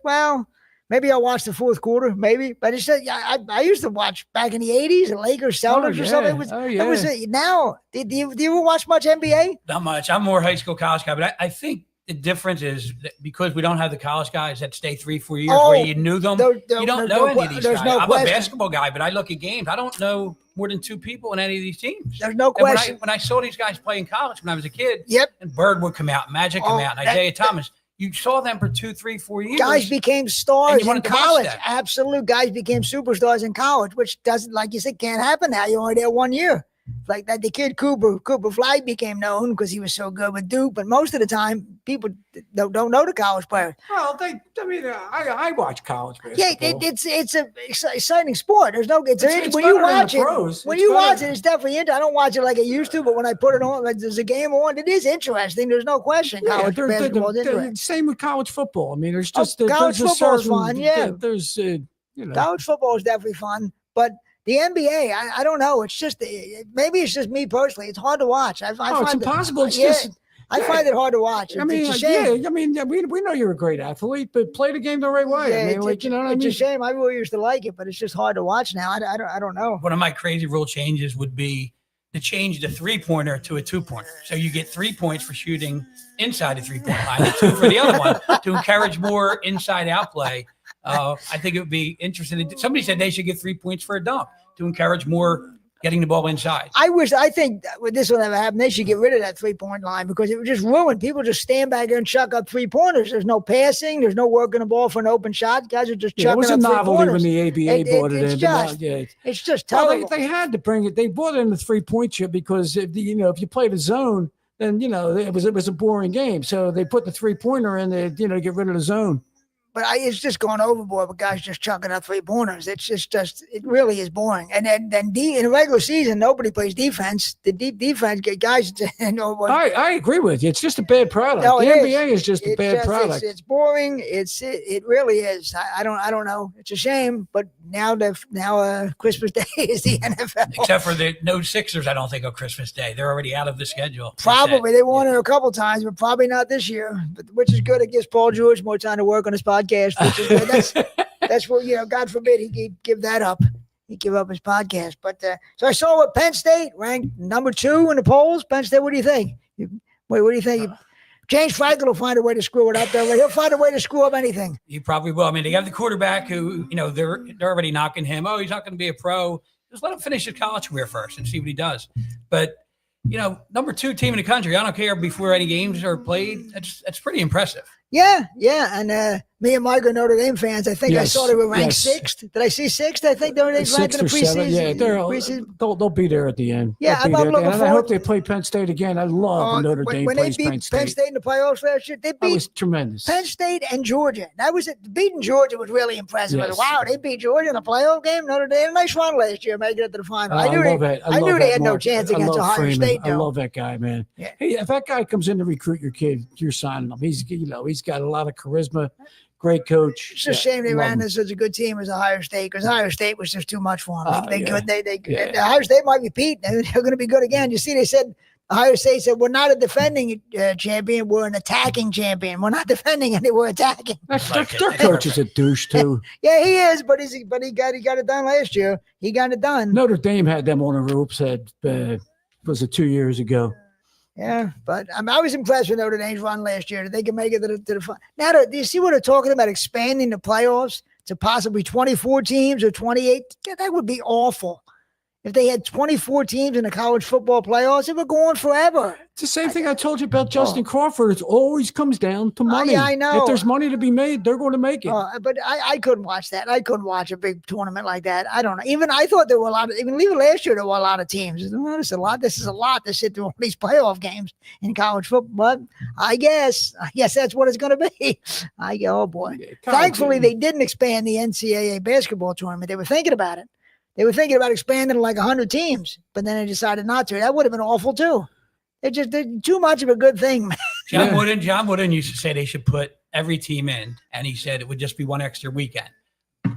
maybe I'll watch the fourth quarter, maybe. But it's just, I used to watch back in the 80s, the Lakers, Celtics or something. It was now, do you ever watch much NBA? Not much. I'm more high school, college guy. But I think the difference is that because we don't have the college guys that stay 3-4 years where you knew them. You don't know any of these guys. I'm a basketball guy, but I look at games. I don't know more than 2 people in any of these teams. There's no question. When I saw these guys play in college when I was a kid, yep, and Bird would come out, Magic come out, and Isaiah Thomas, you saw them for 2, 3, 4 years. Guys became stars you in wanted to watch college. that. Absolute guys became superstars in college, which doesn't, like you said, can't happen now. You're only there 1 year. Like that, the kid Cooper Flight became known because he was so good with Duke, but most of the time people don't know the college players. Well, I watch college basketball. Yeah, it's a exciting sport. There's no it's It's when you better than watch the it. pros. When It's you better. watch it, it's definitely interesting. I don't watch it like I used to, but when I put it on, like there's a game on, it is interesting. There's no question. College basketball is interesting. Same with college football. I mean, there's Oh, just college there's a football is certain- fun, yeah. There's you know. College football is definitely fun, but the NBA, I don't know. It's just maybe it's just me personally. It's hard to watch. I Oh, it's find impossible. It's yeah, just. I find it hard to watch. I mean, it's a shame. yeah. I mean, we know you're a great athlete, but play the game the right way. I mean, like, you know what I mean? It's a shame. I really used to like it, but it's just hard to watch now. I don't know. One of my crazy rule changes would be to change the 3-pointer to a 2-pointer. So you get 3 points for shooting inside the 3-point line, and 2 for the other one to encourage more inside-out play. I think it would be interesting. Somebody said they should get 3 points for a dunk to encourage more getting the ball inside. I think when this will ever happen, they should get rid of that 3-point line because it would just ruin. People just stand back there and chuck up 3-pointers. There's no passing. There's no working the ball for an open shot. Guys are just Yeah, it chucking was a up novelty 3-pointers. when the ABA brought it it's in. just- Yeah. It's just Well, terrible. they had to bring it. They brought in the 3-point shot because if you play the zone, then it was a boring game. So they put the 3-pointer in there, to get rid of the zone. But it's just going overboard with guys just chucking up 3-pointers. It's just it really is boring. And then in a regular season, nobody plays defense. The deep defense get guys. I agree with you. It's just a bad product. No, the it NBA is just a bad product. It's boring. It really is. I don't know. It's a shame. But now Christmas Day is the NFL. Except for the no Sixers, I don't think, on Christmas Day. They're already out of the schedule. Probably they won it a couple times, but probably not this year. But which is good. It gives Paul George more time to work on his podcast, which is good. That's what God forbid he give that up. He give up his podcast. But so I saw what Penn State ranked number 2 in the polls. Penn State, what do you think? What do you think? James Franklin will find a way to screw it up. He'll find a way to screw up anything. He probably will. I mean, they have the quarterback who, they're already knocking him. Oh, he's not going to be a pro. Just let him finish his college career first and see what he does. But, number 2 team in the country, I don't care before any games are played. That's pretty impressive. Yeah. And me and Mike are Notre Dame fans. I think I saw they were ranked 6th. Did I see 6th? I think they were ranked in the 6 or 7. preseason. Yeah, they'll be there at the end. Yeah, They'll be I'm there. looking And I forward hope they play Penn State again. I love when Notre Dame when plays they beat Penn State. in the playoffs last year, they That beat was tremendous. Penn State and Georgia. That was it. Beating Georgia was really impressive. Yes. Wow, they beat Georgia in a playoff game. Notre Dame had a nice run last year, making it to the final. I love it. I knew love they that had no Mark. chance I against love Ohio Freeman. State. I love that guy, man. Yeah. Hey, if that guy comes in to recruit your kid, you're signing him. He's got a lot of charisma. Great coach. It's a shame they ran into such a good team as Ohio State because Ohio State was just too much for them. Ohio State might be beat. They're going to be good again. You see, they said Ohio State said we're not a defending champion, we're an attacking champion. We're not defending and we're attacking. Their coach is a douche too. Yeah, he is, but he got it done last year. He got it done. Notre Dame had them on the ropes. Was it 2 years ago? Yeah, but I was impressed with Notre Dame's run last year. They can make it to the final. Now, do you see what they're talking about? Expanding the playoffs to possibly 24 teams or 28? Yeah, that would be awful. If they had 24 teams in the college football playoffs, it would go on forever. It's the same thing I told you about Justin Crawford. It always comes down to money. Yeah, I know. If there's money to be made, they're going to make it. But I couldn't watch that. I couldn't watch a big tournament like that. I don't know. Even I thought there were a lot of, even last year, there were a lot of teams. This is a lot to sit through all these playoff games in college football. But I guess that's what it's going to be. Oh boy. Thankfully, they didn't expand the NCAA basketball tournament. They were thinking about it. They were thinking about expanding to like 100 teams, but then they decided not to. That would have been awful too. They're too much of a good thing, man. John Wooden used to say they should put every team in, and he said it would just be one extra weekend. But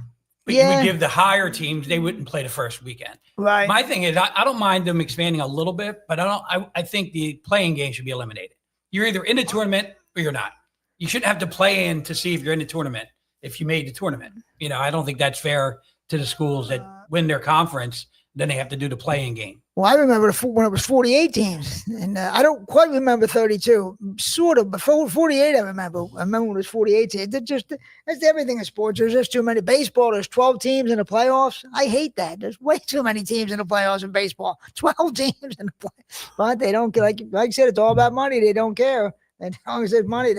you would give the higher teams, they wouldn't play the first weekend. Right. My thing is, I don't mind them expanding a little bit, but I think the playing game should be eliminated. You're either in the tournament or you're not. You shouldn't have to play in to see if you're in the tournament if you made the tournament. I don't think that's fair to the schools that win their conference, then they have to do the playing game. Well, I remember when it was 48 teams, and I don't quite remember 32. Sort of, but 48 I remember. I remember when it was 48 teams. That's everything in sports. There's just too many. Baseball, there's 12 teams in the playoffs. I hate that. There's way too many teams in the playoffs in baseball. 12 teams in the playoffs. But they don't, like I said, it's all about money. They don't care. As long as there's money,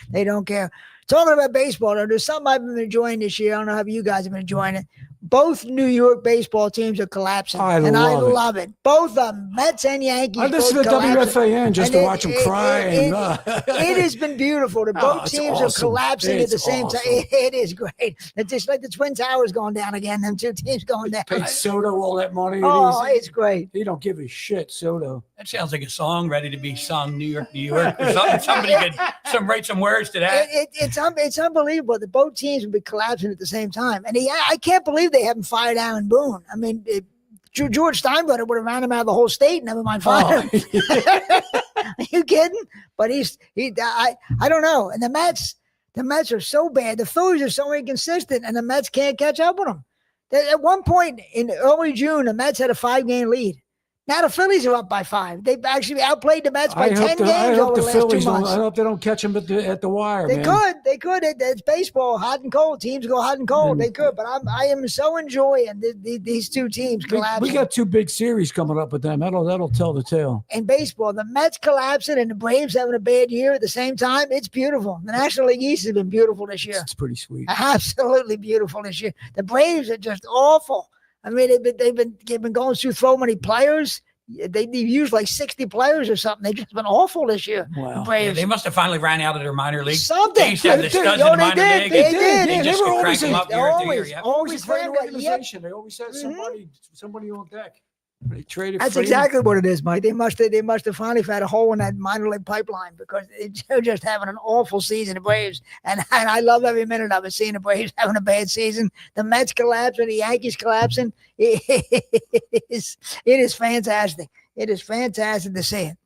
they don't care. Talking about baseball, though, there's something I've been enjoying this year. I don't know how you guys have been enjoying it. Both New York baseball teams are collapsing, I love it. Both of them, Mets and Yankees. I listen to WFAN just to watch them cry. It has been beautiful. Both teams are collapsing at the same time. It is great. It's just like the Twin Towers going down again. Them two teams going down. Pay Soto all that money. It's great. He don't give a shit, Soto. That sounds like a song ready to be sung, New York, New York. Or something. Somebody could write some words to that. It's unbelievable that both teams would be collapsing at the same time. And I can't believe they haven't fired Alan Boone. I mean, George Steinbrenner would have ran him out of the whole state. Never mind fire him. Are you kidding? But I don't know. And the Mets are so bad. The Phillies are so inconsistent, and the Mets can't catch up with them. At one point in early June, the Mets had a 5-game lead. Now the Phillies are up by 5. They've actually outplayed the Mets by 10 games over the last 2 months. I hope they don't catch them at the wire. They could. It's baseball, hot and cold. Teams go hot and cold. They could, but I am so enjoying these two teams collapsing. We got 2 big series coming up with them. That'll tell the tale. In baseball, the Mets collapsing and the Braves having a bad year at the same time. It's beautiful. The National League East has been beautiful this year. It's pretty sweet. Absolutely beautiful this year. The Braves are just awful. I mean, they've been going through so many players. They've used like 60 players or something. They've just been awful this year. Wow. Yeah, they must have finally ran out of their minor league. Something. They used to have the studs in the minor league. They did. They just could crank them up year after year. Yep. Always a great organization. They always had somebody on deck. They traded. That's exactly what it is, Mike. They must have finally found a hole in that minor league pipeline because they're just having an awful season, the Braves. And I love every minute of it, seeing the Braves having a bad season. The Mets collapsing, the Yankees collapsing. It is fantastic. It is fantastic to see it.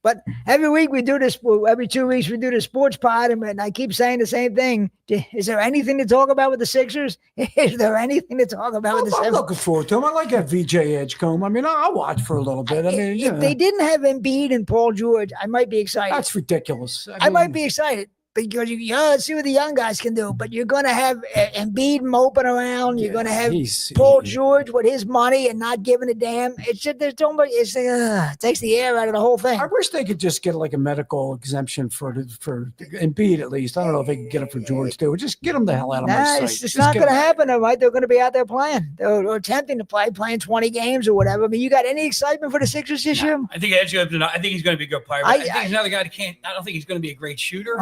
But every week we do this, every 2 weeks we do the sports pod, and I keep saying the same thing. Is there anything to talk about with the Sixers? Is there anything to talk about with the Sixers? I'm looking forward to them. I like that VJ Edgecombe. I mean, I'll watch for a little bit. I mean, if they didn't have Embiid and Paul George, I might be excited. That's ridiculous. I might be excited. Because let's see what the young guys can do. But you're going to have Embiid moping around. You're going to have Paul George with his money and not giving a damn. It's just there's so much. It takes the air out of the whole thing. I wish they could just get like a medical exemption for Embiid at least. I don't know if they can get it for George too. Just get them the hell out of my sight. It's not going to happen, though, right? They're going to be out there playing. They're attempting to playing 20 games or whatever. I mean, you got any excitement for the Sixers this year? I think he's going to be a good player. I think he's another guy that can't. I don't think he's going to be a great shooter.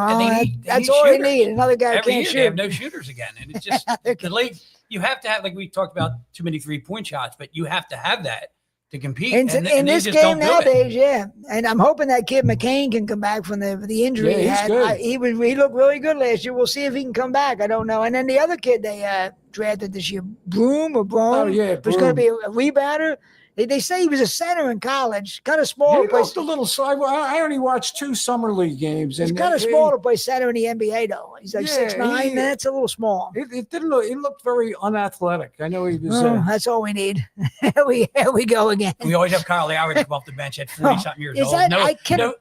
That's all they need. Another guy every can't year shoot. They have no shooters again, and it's just the league. You have to have, like we talked about, too many 3-point shots, but you have to have that to compete. In this game nowadays, yeah. And I'm hoping that kid McCain can come back from the injury he had. He looked really good last year. We'll see if he can come back. I don't know. And then the other kid they drafted this year, Broom, who's going to be a rebounder. They say he was a center in college, kind of small. He looked a little side. I only watched 2 summer league games. He's kind of small to play center in the NBA, though. He's like 6'9". That's a little small. It didn't look. It looked very unathletic. I know he was. That's all we need. Here we go again. We always have Kyle Lowry come off the bench at 40-something years old.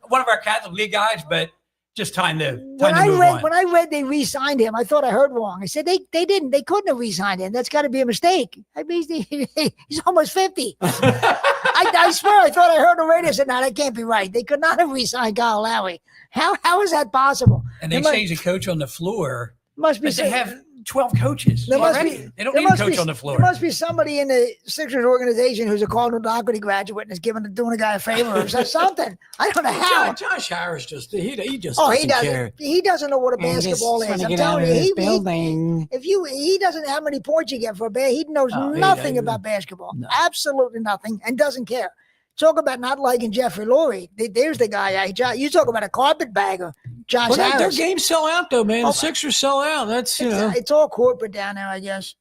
One of our Catholic League guys, but just time to move on. When I read they re-signed him, I thought I heard wrong. I said they didn't. They couldn't have re-signed him. That's got to be a mistake. I mean, he's almost 50. I swear I thought I heard the radio. I said, no, that can't be right. They could not have re-signed Kyle Lowry. How is that possible? And they say he's a coach on the floor. Must be. But they have 12 coaches already. They don't need a coach on the floor. There must be somebody in the Sixers organization who's a Cardinal Doherty graduate and is doing a guy a favor or something. I don't know how. Josh Harris he just he doesn't care. He doesn't know what a basketball is. I'm telling you, he doesn't know how many points you get for a bat. He knows nothing about basketball. No. Absolutely nothing, and doesn't care. Talk about not liking Jeffrey Lurie. There's the guy. You talk about a carpetbagger, Josh Harris. Their games sell out, though, man. The Sixers sell out. It's all corporate down there, I guess.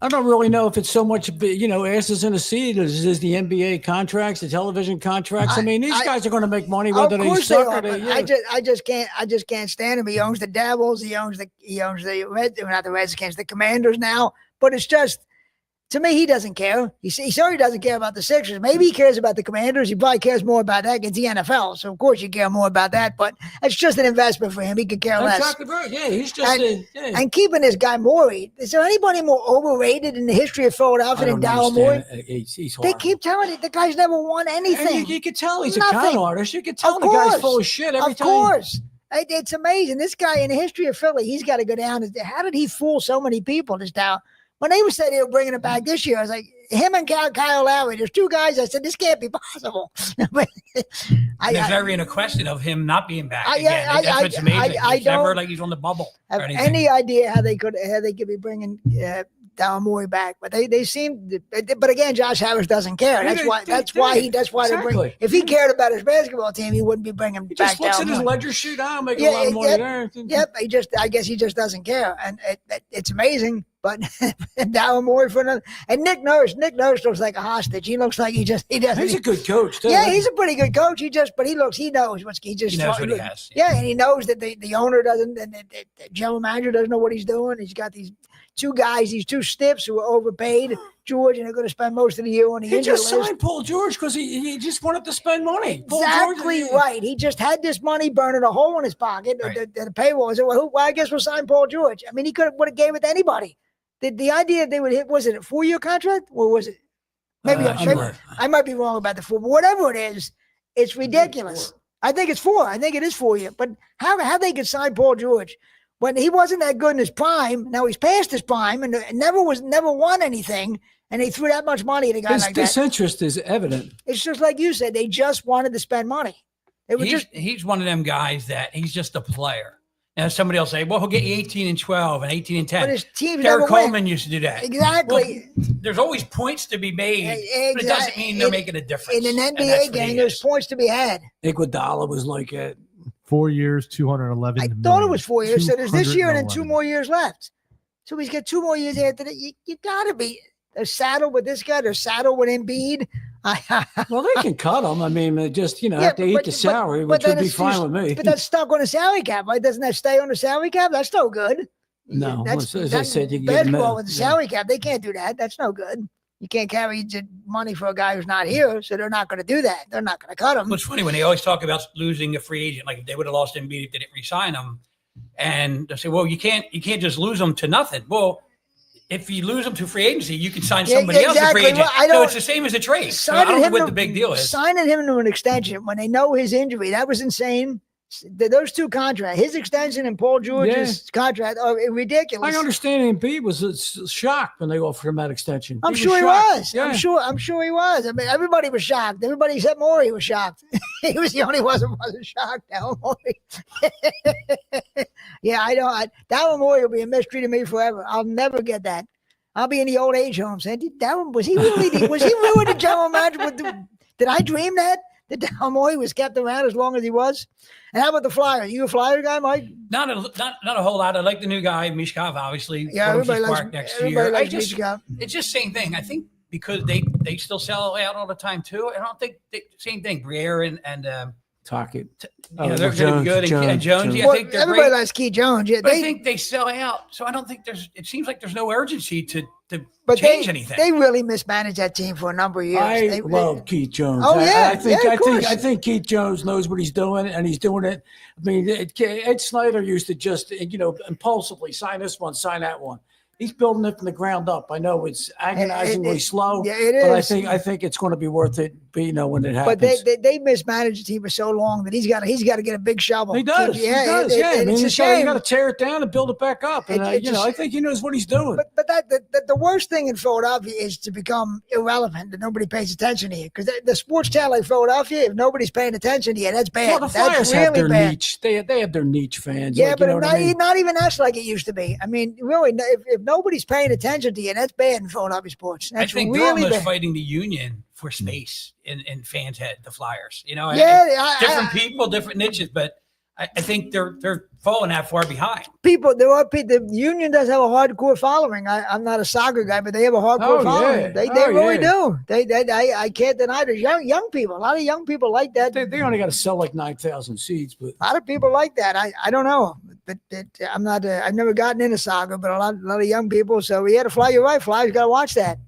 I don't really know if it's so much, asses in a seat as the NBA contracts, the television contracts. I mean, these guys are going to make money whether they suck or they. I just can't stand him. He owns the Devils. He owns the Redskins, the Commanders now. But it's just. To me, he doesn't care. He certainly doesn't care about the Sixers. Maybe he cares about the Commanders. He probably cares more about that against the NFL. So, of course, you care more about that. But it's just an investment for him. He could care less. Exactly right. Yeah, he's just and keeping this guy Morey. Is there anybody more overrated in the history of Philadelphia than Daryl Morey? He's they keep telling it. The guy's never won anything. You can tell he's a con artist. You can tell the guy's full of shit every time. Of course. It's amazing. This guy in the history of Philly, he's got to go down. How did he fool so many people just now? When they said they were bringing it back this year, I was like, him and Kyle Lowry, there's two guys. I said, this can't be possible. There's never been a question of him not being back again. That's what's amazing. It's never like he's on the bubble. Have any idea how they could be bringing Daryl Morey back? But they seem. But again, Josh Harris doesn't care. That's why they bring. If he cared about his basketball team, he wouldn't be bringing back. He just looks at his ledger sheet. I'll make a lot of money there. Yep. I guess he just doesn't care, and it's amazing. But Daryl Morey for another, and Nick Nurse looks like a hostage. He looks like he doesn't. He's a good coach too. Yeah, he's a pretty good coach. He knows what he has. Yeah, and he knows that the owner doesn't, and the general manager doesn't know what he's doing. He's got these two guys, these two stiffs who are overpaid, George, and they're going to spend most of the year on the injury list. He just signed Paul George because he just wanted to spend money. Exactly right. He just had this money burning a hole in his pocket. Right. The payroll. So, well, I guess we'll sign Paul George. I mean, he would have gave it to anybody. The idea they would hit, was it a 4-year contract or was it? Maybe I might be wrong about the 4, but whatever it is, it's ridiculous. I think it's 4. I think it is 4 years. But how they could sign Paul George when he wasn't that good in his prime? Now he's past his prime and never won anything. And they threw that much money at a guy like that. His disinterest is evident. It's just like you said. They just wanted to spend money. He's one of them guys that he's just a player. And somebody will say, well, he'll get you 18 and 12 and 18 and 10. But his team Derek Coleman used to do that. Exactly. Well, there's always points to be made, but it doesn't mean they're making a difference. In an NBA game, there's points to be had. Iguodala was like it. 4 years, 211 I thought it was 4 years. So there's this year and then 2 more years left. So he's got 2 more years after that. You got to be saddled with this guy. They're saddled with Embiid. Well, they can cut him. I mean, just, if they eat the salary, which would be fine with me. But that's stuck on the salary cap, right? Doesn't that stay on the salary cap? That's no good. No, as I said, you can basketball with the salary cap. They can't do that. That's no good. You can't carry money for a guy who's not here, so they're not going to do that. They're not going to cut him. Well, it's funny when they always talk about losing a free agent, like if they would have lost Embiid if they didn't re-sign him, and they say, well, you can't just lose them to nothing. Well, if you lose them to free agency, you can sign somebody else as free agent. Well, so it's the same as a trade. So I don't know what the big deal is. Signing him to an extension when they know his injury, that was insane. Those two contracts, his extension and Paul George's contract, are ridiculous. I understand Embiid was shocked when they offered him that extension. I'm sure he was. Yeah. I'm sure he was. I mean, everybody was shocked. Everybody except Morey was shocked. He was the only one who wasn't shocked. Daryl Morey. Yeah, I don't. Daryl Morey will be a mystery to me forever. I'll never get that. I'll be in the old age home saying, was he really the general manager? Did I dream that Daryl Morey was kept around as long as he was? And how about the Flyer? Are you a Flyer guy, Mike? Not a whole lot. I like the new guy, Mishkov, obviously. Yeah, everybody likes Mishkov. It's just same thing. I think because they still sell out all the time too. I don't think same thing. Briere and Talkett. They're going to be good. And Jones. Yeah, well, I think everybody likes Keith Jones. Yeah, but I think they sell out. So I don't think it seems like there's no urgency to change anything. They really mismanaged that team for a number of years. I love Keith Jones. Oh, yeah. I think Keith Jones knows what he's doing, and he's doing it. I mean, Ed Snyder used to just, impulsively sign this one, sign that one. He's building it from the ground up. I know it's agonizingly slow. Yeah, it is. But I think it's going to be worth it. When it happens. But they mismanaged the team for so long that he's got to get a big shovel. He does. Yeah, I mean, he's got to tear it down and build it back up. And I think he knows what he's doing. But the worst thing in Philadelphia is to become irrelevant, that nobody pays attention to you. Because the sports town like Philadelphia, if nobody's paying attention to you, that's bad. Well, the Flyers have their niche. They have their niche fans. Yeah, but not even that's like it used to be. I mean, really, if nobody's paying attention to you, that's bad in Philadelphia sports. That's I think really they're almost bad. Fighting the union for space in fans' head, the Flyers. Different people, different niches, but I think they're falling that far behind. The union does have a hardcore following. I'm not a soccer guy, but they have a hardcore following. Yeah. They really do. I can't deny there's young people. A lot of young people like that. They only got to sell like 9,000 seats, but a lot of people like that. I don't know, but I'm not. I've never gotten into soccer, but a lot of young people. So we had to fly. You're right. Flyers got to watch that.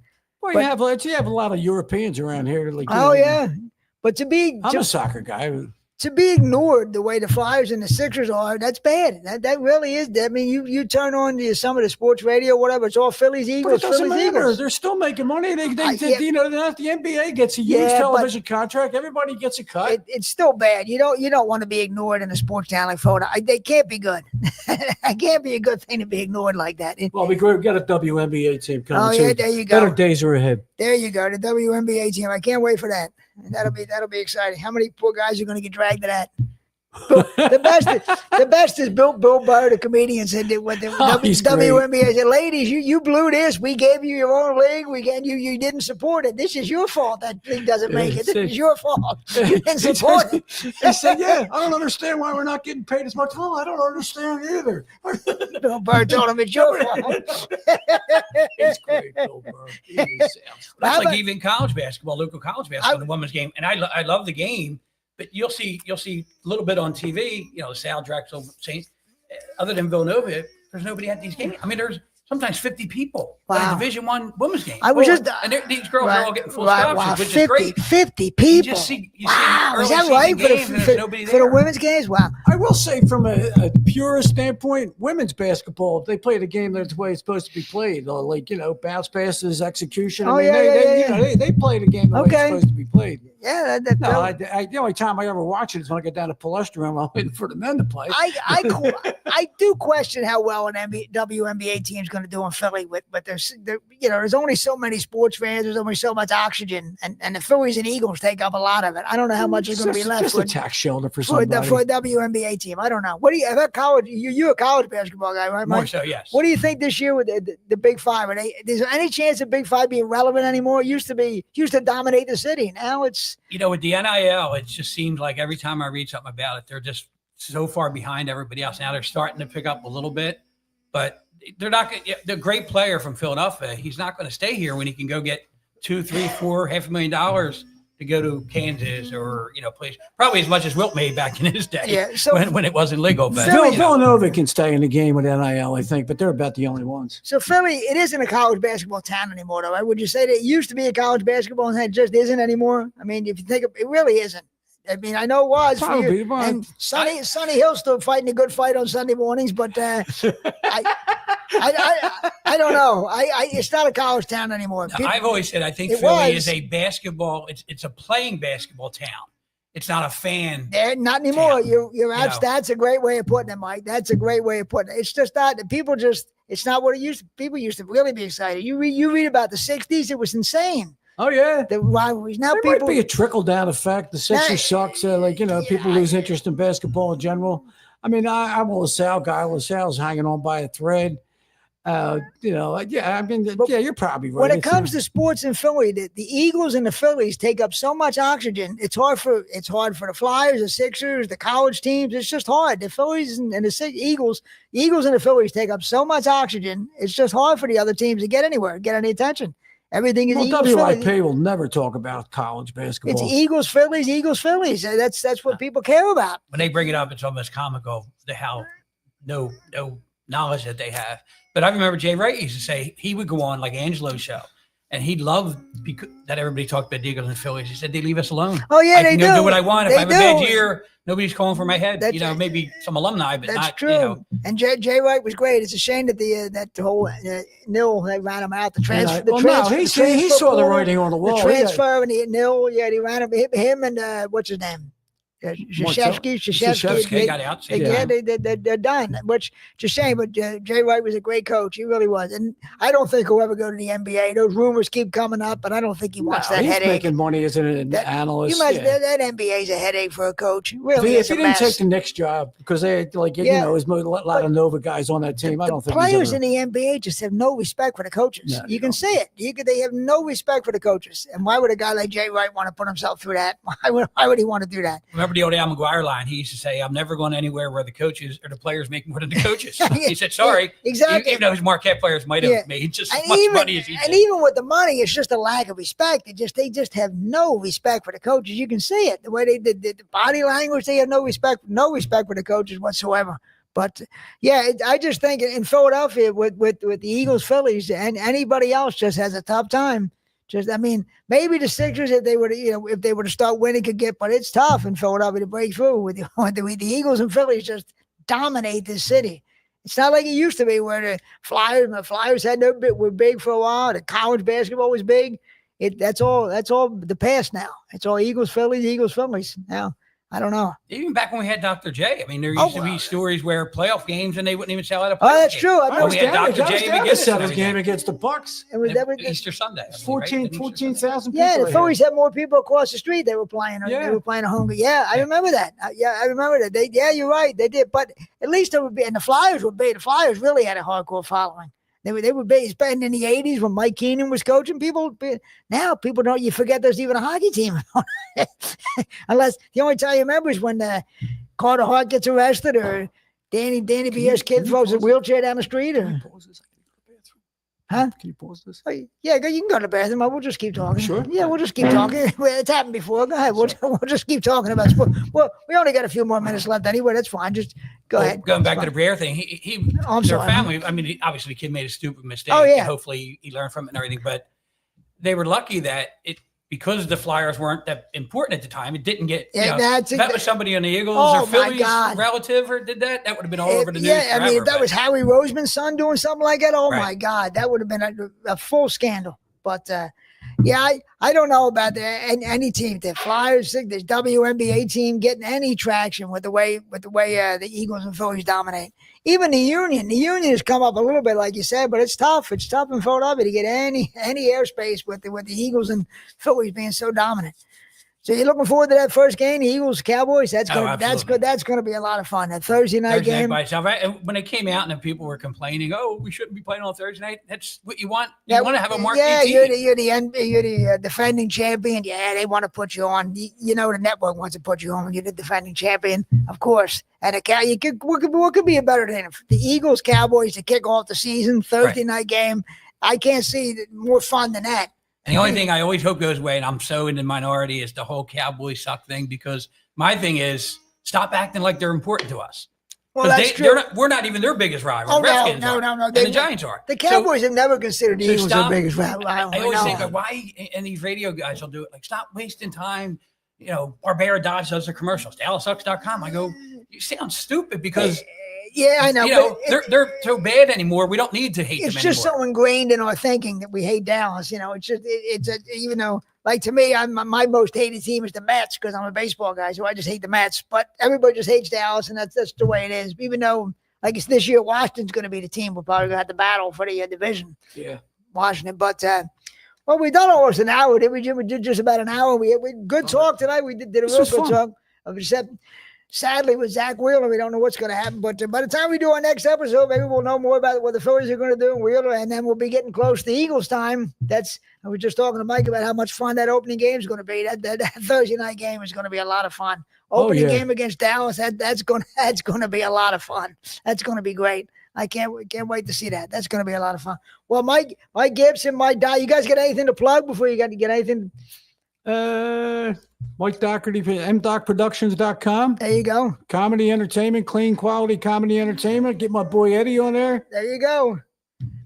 Well, But- you have a lot of Europeans around here. Like, Oh yeah, but to be I'm a soccer guy. to be ignored the way the Flyers and the Sixers are, that's bad. That really is. I mean, you turn on some of the sports radio, whatever. It's all Phillies, But Eagles, it doesn't Phillies, matter. Eagles. They're still making money. They Yeah. you know, the NBA gets a huge Yeah, but- television contract. Everybody gets a cut. It's still bad. You don't want to be ignored in a sports town like Florida. They can't be good. It can't be a good thing to be ignored like that. Well, we've got a WNBA team coming. Oh so yeah, there you go. Better days are ahead. There you go. The WNBA team. I can't wait for that. That'll be exciting. How many poor guys are going to get dragged to that? The best is Bill Burr, the comedian, said that what the He's WNBA said, ladies, you blew this. We gave you your own league. You didn't support it. This is your fault that league doesn't make it. This is your fault. You didn't support it. He said, "Yeah, I don't understand why we're not getting paid as much." Well, I don't understand either. Bill Burr told him it's your fault. He's great, Bill Burr. That's like even college basketball, local college basketball, the women's game. And I love the game, but you'll see a little bit on TV, Sal Drexel, Saints. Other than Villanova, there's nobody at these games. I mean, there's sometimes 50 people at a Division I women's game. I was just and these girls are all getting full scholarships, which is great. 50 people. You just see wow, early is that season right games and there's nobody for the there. women's games? Wow. I will say, from a purist standpoint, women's basketball, they play the game that's the way it's supposed to be played. Like, bounce passes, execution. Oh, They play the game the way it's supposed to be played. Yeah, The only time I ever watch it is when I get down to Palestrum. I'm waiting for the men to play. I do question how well an WNBA team is going to do in Philly, but there's only so many sports fans. There's only so much oxygen, and the Phillies and Eagles take up a lot of it. I don't know how much is going to be left Just for a tax shelter for for somebody. a WNBA team. I don't know. What do you about college? You're a college basketball guy, right, Mike? More so, yes. What do you think this year with the Big Five? Is there any chance of Big Five being relevant anymore? It used to dominate the city. Now it's With the NIL, it just seems like every time I read something about it, they're just so far behind everybody else. Now they're starting to pick up a little bit, but they're not. The great player from Philadelphia, he's not going to stay here when he can go get $2, $3, $4, $500,000 to go to Kansas or place probably as much as Wilt made back in his day. Yeah, so- when it wasn't legal. But Villanova can stay in the game with NIL, I think, but they're about the only ones. so Philly. It isn't a college basketball town anymore, though. Right? Would you say that it used to be a college basketball and it just isn't anymore? I mean, if you think it really isn't. I mean, I know it was for Probably, you. but- And Sonny Hill's still fighting a good fight on Sunday mornings, but I don't know. It's not a college town anymore. I've always said I think It Philly was. is a basketball. It's a playing basketball town. It's not a fan. Not anymore. town, You're out. That's a great way of putting it, Mike. That's a great way of putting it. It's just not. People just. It's not what it used to. People used to really be excited. You read about the '60s. It was insane. Oh, yeah. The rivalries. Now There people. might be a trickle-down effect. The Sixers sucks. People lose interest in basketball in general. I mean, I'm a LaSalle guy. LaSalle's hanging on by a thread. You're probably right. When it comes to sports in Philly, the Eagles and the Phillies take up so much oxygen. It's hard for the Flyers, the Sixers, the college teams. It's just hard. The Phillies and the Eagles and the Phillies take up so much oxygen. It's just hard for the other teams to get anywhere, get any attention. Everything is Eagles, WIP Phillies. will never talk about college basketball. It's Eagles, Phillies. That's what people care about. When they bring it up, it's almost comical how no knowledge that they have. But I remember Jay Wright used to say he would go on like Angelo's show, and he loved that everybody talked about the Eagles and Phillies. He said they leave us alone. Oh yeah, I they can do. do what I want. If They I have a bad do. year, nobody's calling for my head. That's- Maybe some alumni, but That's not. true. And Jay Wright was great. It's a shame that the whole Nil they ran him out. The transfer. He saw the writing on the wall. The transfer and the Nil. Yeah, he ran him and what's his name? Krzyzewski. They got out. They're done. Which it's a shame, but Jay Wright was a great coach. He really was, and I don't think he'll ever go to the NBA. Those rumors keep coming up, but I don't think he wants that he's headache. making money as an analyst. You must, that NBA is a headache for a coach. Really, If it's he a didn't mess. take the next job, because they there's a lot of Nova guys on that team. I don't think players he's in the NBA just have no respect for the coaches. No, you can see it. They have no respect for the coaches. And why would a guy like Jay Wright want to put himself through that? Why would he want to do that? Remember the old Al McGuire line? He used to say, "I'm never going anywhere where the coaches or the players make more than the coaches." He said, "Sorry, exactly. Even though his Marquette players might have made just as much money as he did." And even with the money, it's just a lack of respect. They just have no respect for the coaches. You can see it. The way they did the body language, they have no respect for the coaches whatsoever. But I just think in Philadelphia with the Eagles, Phillies, and anybody else just has a tough time. I mean, maybe the Sixers, if they were to start winning, could get, but it's tough in Philadelphia to break through with the Eagles and Phillies just dominate this city. It's not like it used to be where the Flyers were big for a while. The college basketball was big. That's all the past now. It's all Eagles, Phillies now. I don't know. Even back when we had Dr. J, I mean, there used to be stories where playoff games and they wouldn't even sell out a playoff that's game. true. I was we had down, Dr. J the seventh game against the Bucks. It was Easter Sunday. 14,000 people. Yeah, the Phillies had more people across the street. They were playing. They were playing a home game. Yeah, I remember that. I remember that. You're right. They did, but at least they would be. And the Flyers were big. The Flyers really had a hardcore following. They were big. Spending in the '80s when Mike Keenan was coaching. Now people don't. You forget there's even a hockey team, unless the only time you remember is when Carter Hart gets arrested or Danny B.S. kid throws a wheelchair down the street. Or, huh? Can you pause this? Yeah, you can go to the bathroom. We'll just keep talking. Sure. Yeah, we'll just keep talking. It's happened before. Go ahead. We'll just keep talking about sport. Well, we only got a few more minutes left anyway. That's fine. Just go ahead. Going back to the Briere thing, I'm their sorry. family, I mean, obviously the kid made a stupid mistake. Oh, yeah. And hopefully he learned from it and everything, but they were lucky that because the Flyers weren't that important at the time, it didn't get, if that was somebody on the Eagles or Phillies relative or did that would have been all over the news. Yeah, I mean, if that was Howie Roseman's son doing something like that, my God, that would have been a full scandal. But I don't know about any team. The Flyers, the WNBA team getting any traction with the way the Eagles and Phillies dominate. Even the Union has come up a little bit, like you said, but it's tough. It's tough in Philadelphia to get any airspace with the Eagles and Phillies being so dominant. So you're looking forward to that first game, the Eagles-Cowboys? That's good. That's going to be a lot of fun. That Thursday night game. By itself. When it came out and then people were complaining, we shouldn't be playing on Thursday night. That's what you want. You want to have a marquee team. You're the defending champion. Yeah, they want to put you on. The network wants to put you on when you're the defending champion, of course. And what could be a better than the Eagles-Cowboys to kick off the season, Thursday night game? I can't see more fun than that. And the only thing I always hope goes away, and I'm so in the minority, is the whole Cowboys suck thing, because my thing is stop acting like they're important to us. Well, that's true. We're not even their biggest rival. Oh, the Redskins no. And the Giants are. The Cowboys have never considered the Eagles their biggest rival. I always think, why, and these radio guys will do it, like, stop wasting time. Barbera Dodge does the commercials. DallasSucks.com. I go, you sound stupid because – I know. They're so bad anymore. We don't need to hate them anymore. It's just so ingrained in our thinking that we hate Dallas. It's just even though, like, to me, my most hated team is the Mets because I'm a baseball guy, so I just hate the Mets. But everybody just hates Dallas, and that's the way it is. Even though, like, it's this year, Washington's going to be the team. We're probably going to have to battle for the division. Yeah, Washington. But we've done almost an hour. We did just about an hour. We good talk tonight. We did a real good talk. Except, sadly, with Zack Wheeler, we don't know what's going to happen. But by the time we do our next episode, maybe we'll know more about what the Phillies are going to do and Wheeler, and then we'll be getting close to Eagles time. I was just talking to Mike about how much fun that opening game is going to be. That Thursday night game is going to be a lot of fun. Opening game against Dallas, that's going to be a lot of fun. That's going to be great. I can't wait to see that. That's going to be a lot of fun. Well, Mike Gibson, Mike Dye, you guys got anything to plug before you got to get anything? Mike Doherty, mdocproductions.com. There you go. Comedy entertainment, clean quality comedy entertainment. Get my boy Eddie on there. There you go.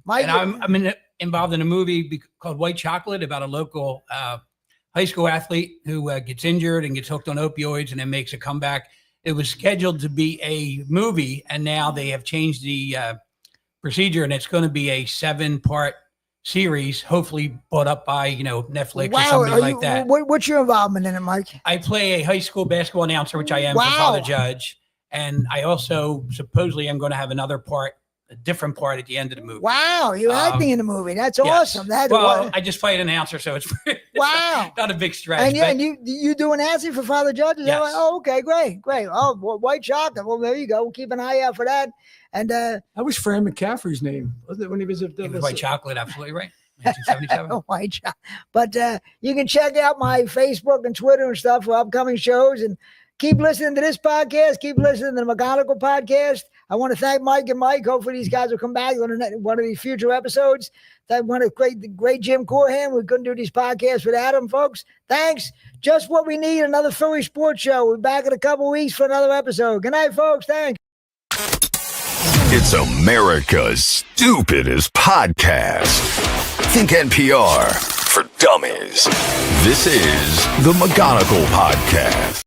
Mike, and I'm involved in a movie called White Chocolate about a local high school athlete who gets injured and gets hooked on opioids and then makes a comeback. It was scheduled to be a movie, and now they have changed the procedure, and it's going to be a 7-part series, hopefully bought up by Netflix or something like that. What's your involvement in it, Mike? I play a high school basketball announcer, which I am for Father Judge, and I also supposedly am going to have a different part at the end of the movie. Wow, you're acting in the movie. That's awesome. I just play an announcer, so it's not a big stretch. And you do announcing for Father Judge? Is that right? Oh, okay, great. Oh, well, White Chocolate. Well, there you go. We'll keep an eye out for that. And that was Fran McCaffrey's name, wasn't it, when he was at White Chocolate? Absolutely right. 1977. White Chocolate. But you can check out my Facebook and Twitter and stuff for upcoming shows, and keep listening to this podcast. Keep listening to the McGonigal podcast. I want to thank Mike and Mike. Hopefully these guys will come back on one of these future episodes. I want to thank the great Jim Corhan. We couldn't do these podcasts without him, folks. Thanks. Just what we need, another Philly sports show. We're back in a couple weeks for another episode. Good night, folks. Thanks. It's America's stupidest podcast. Think NPR for dummies. This is the McGonagall Podcast.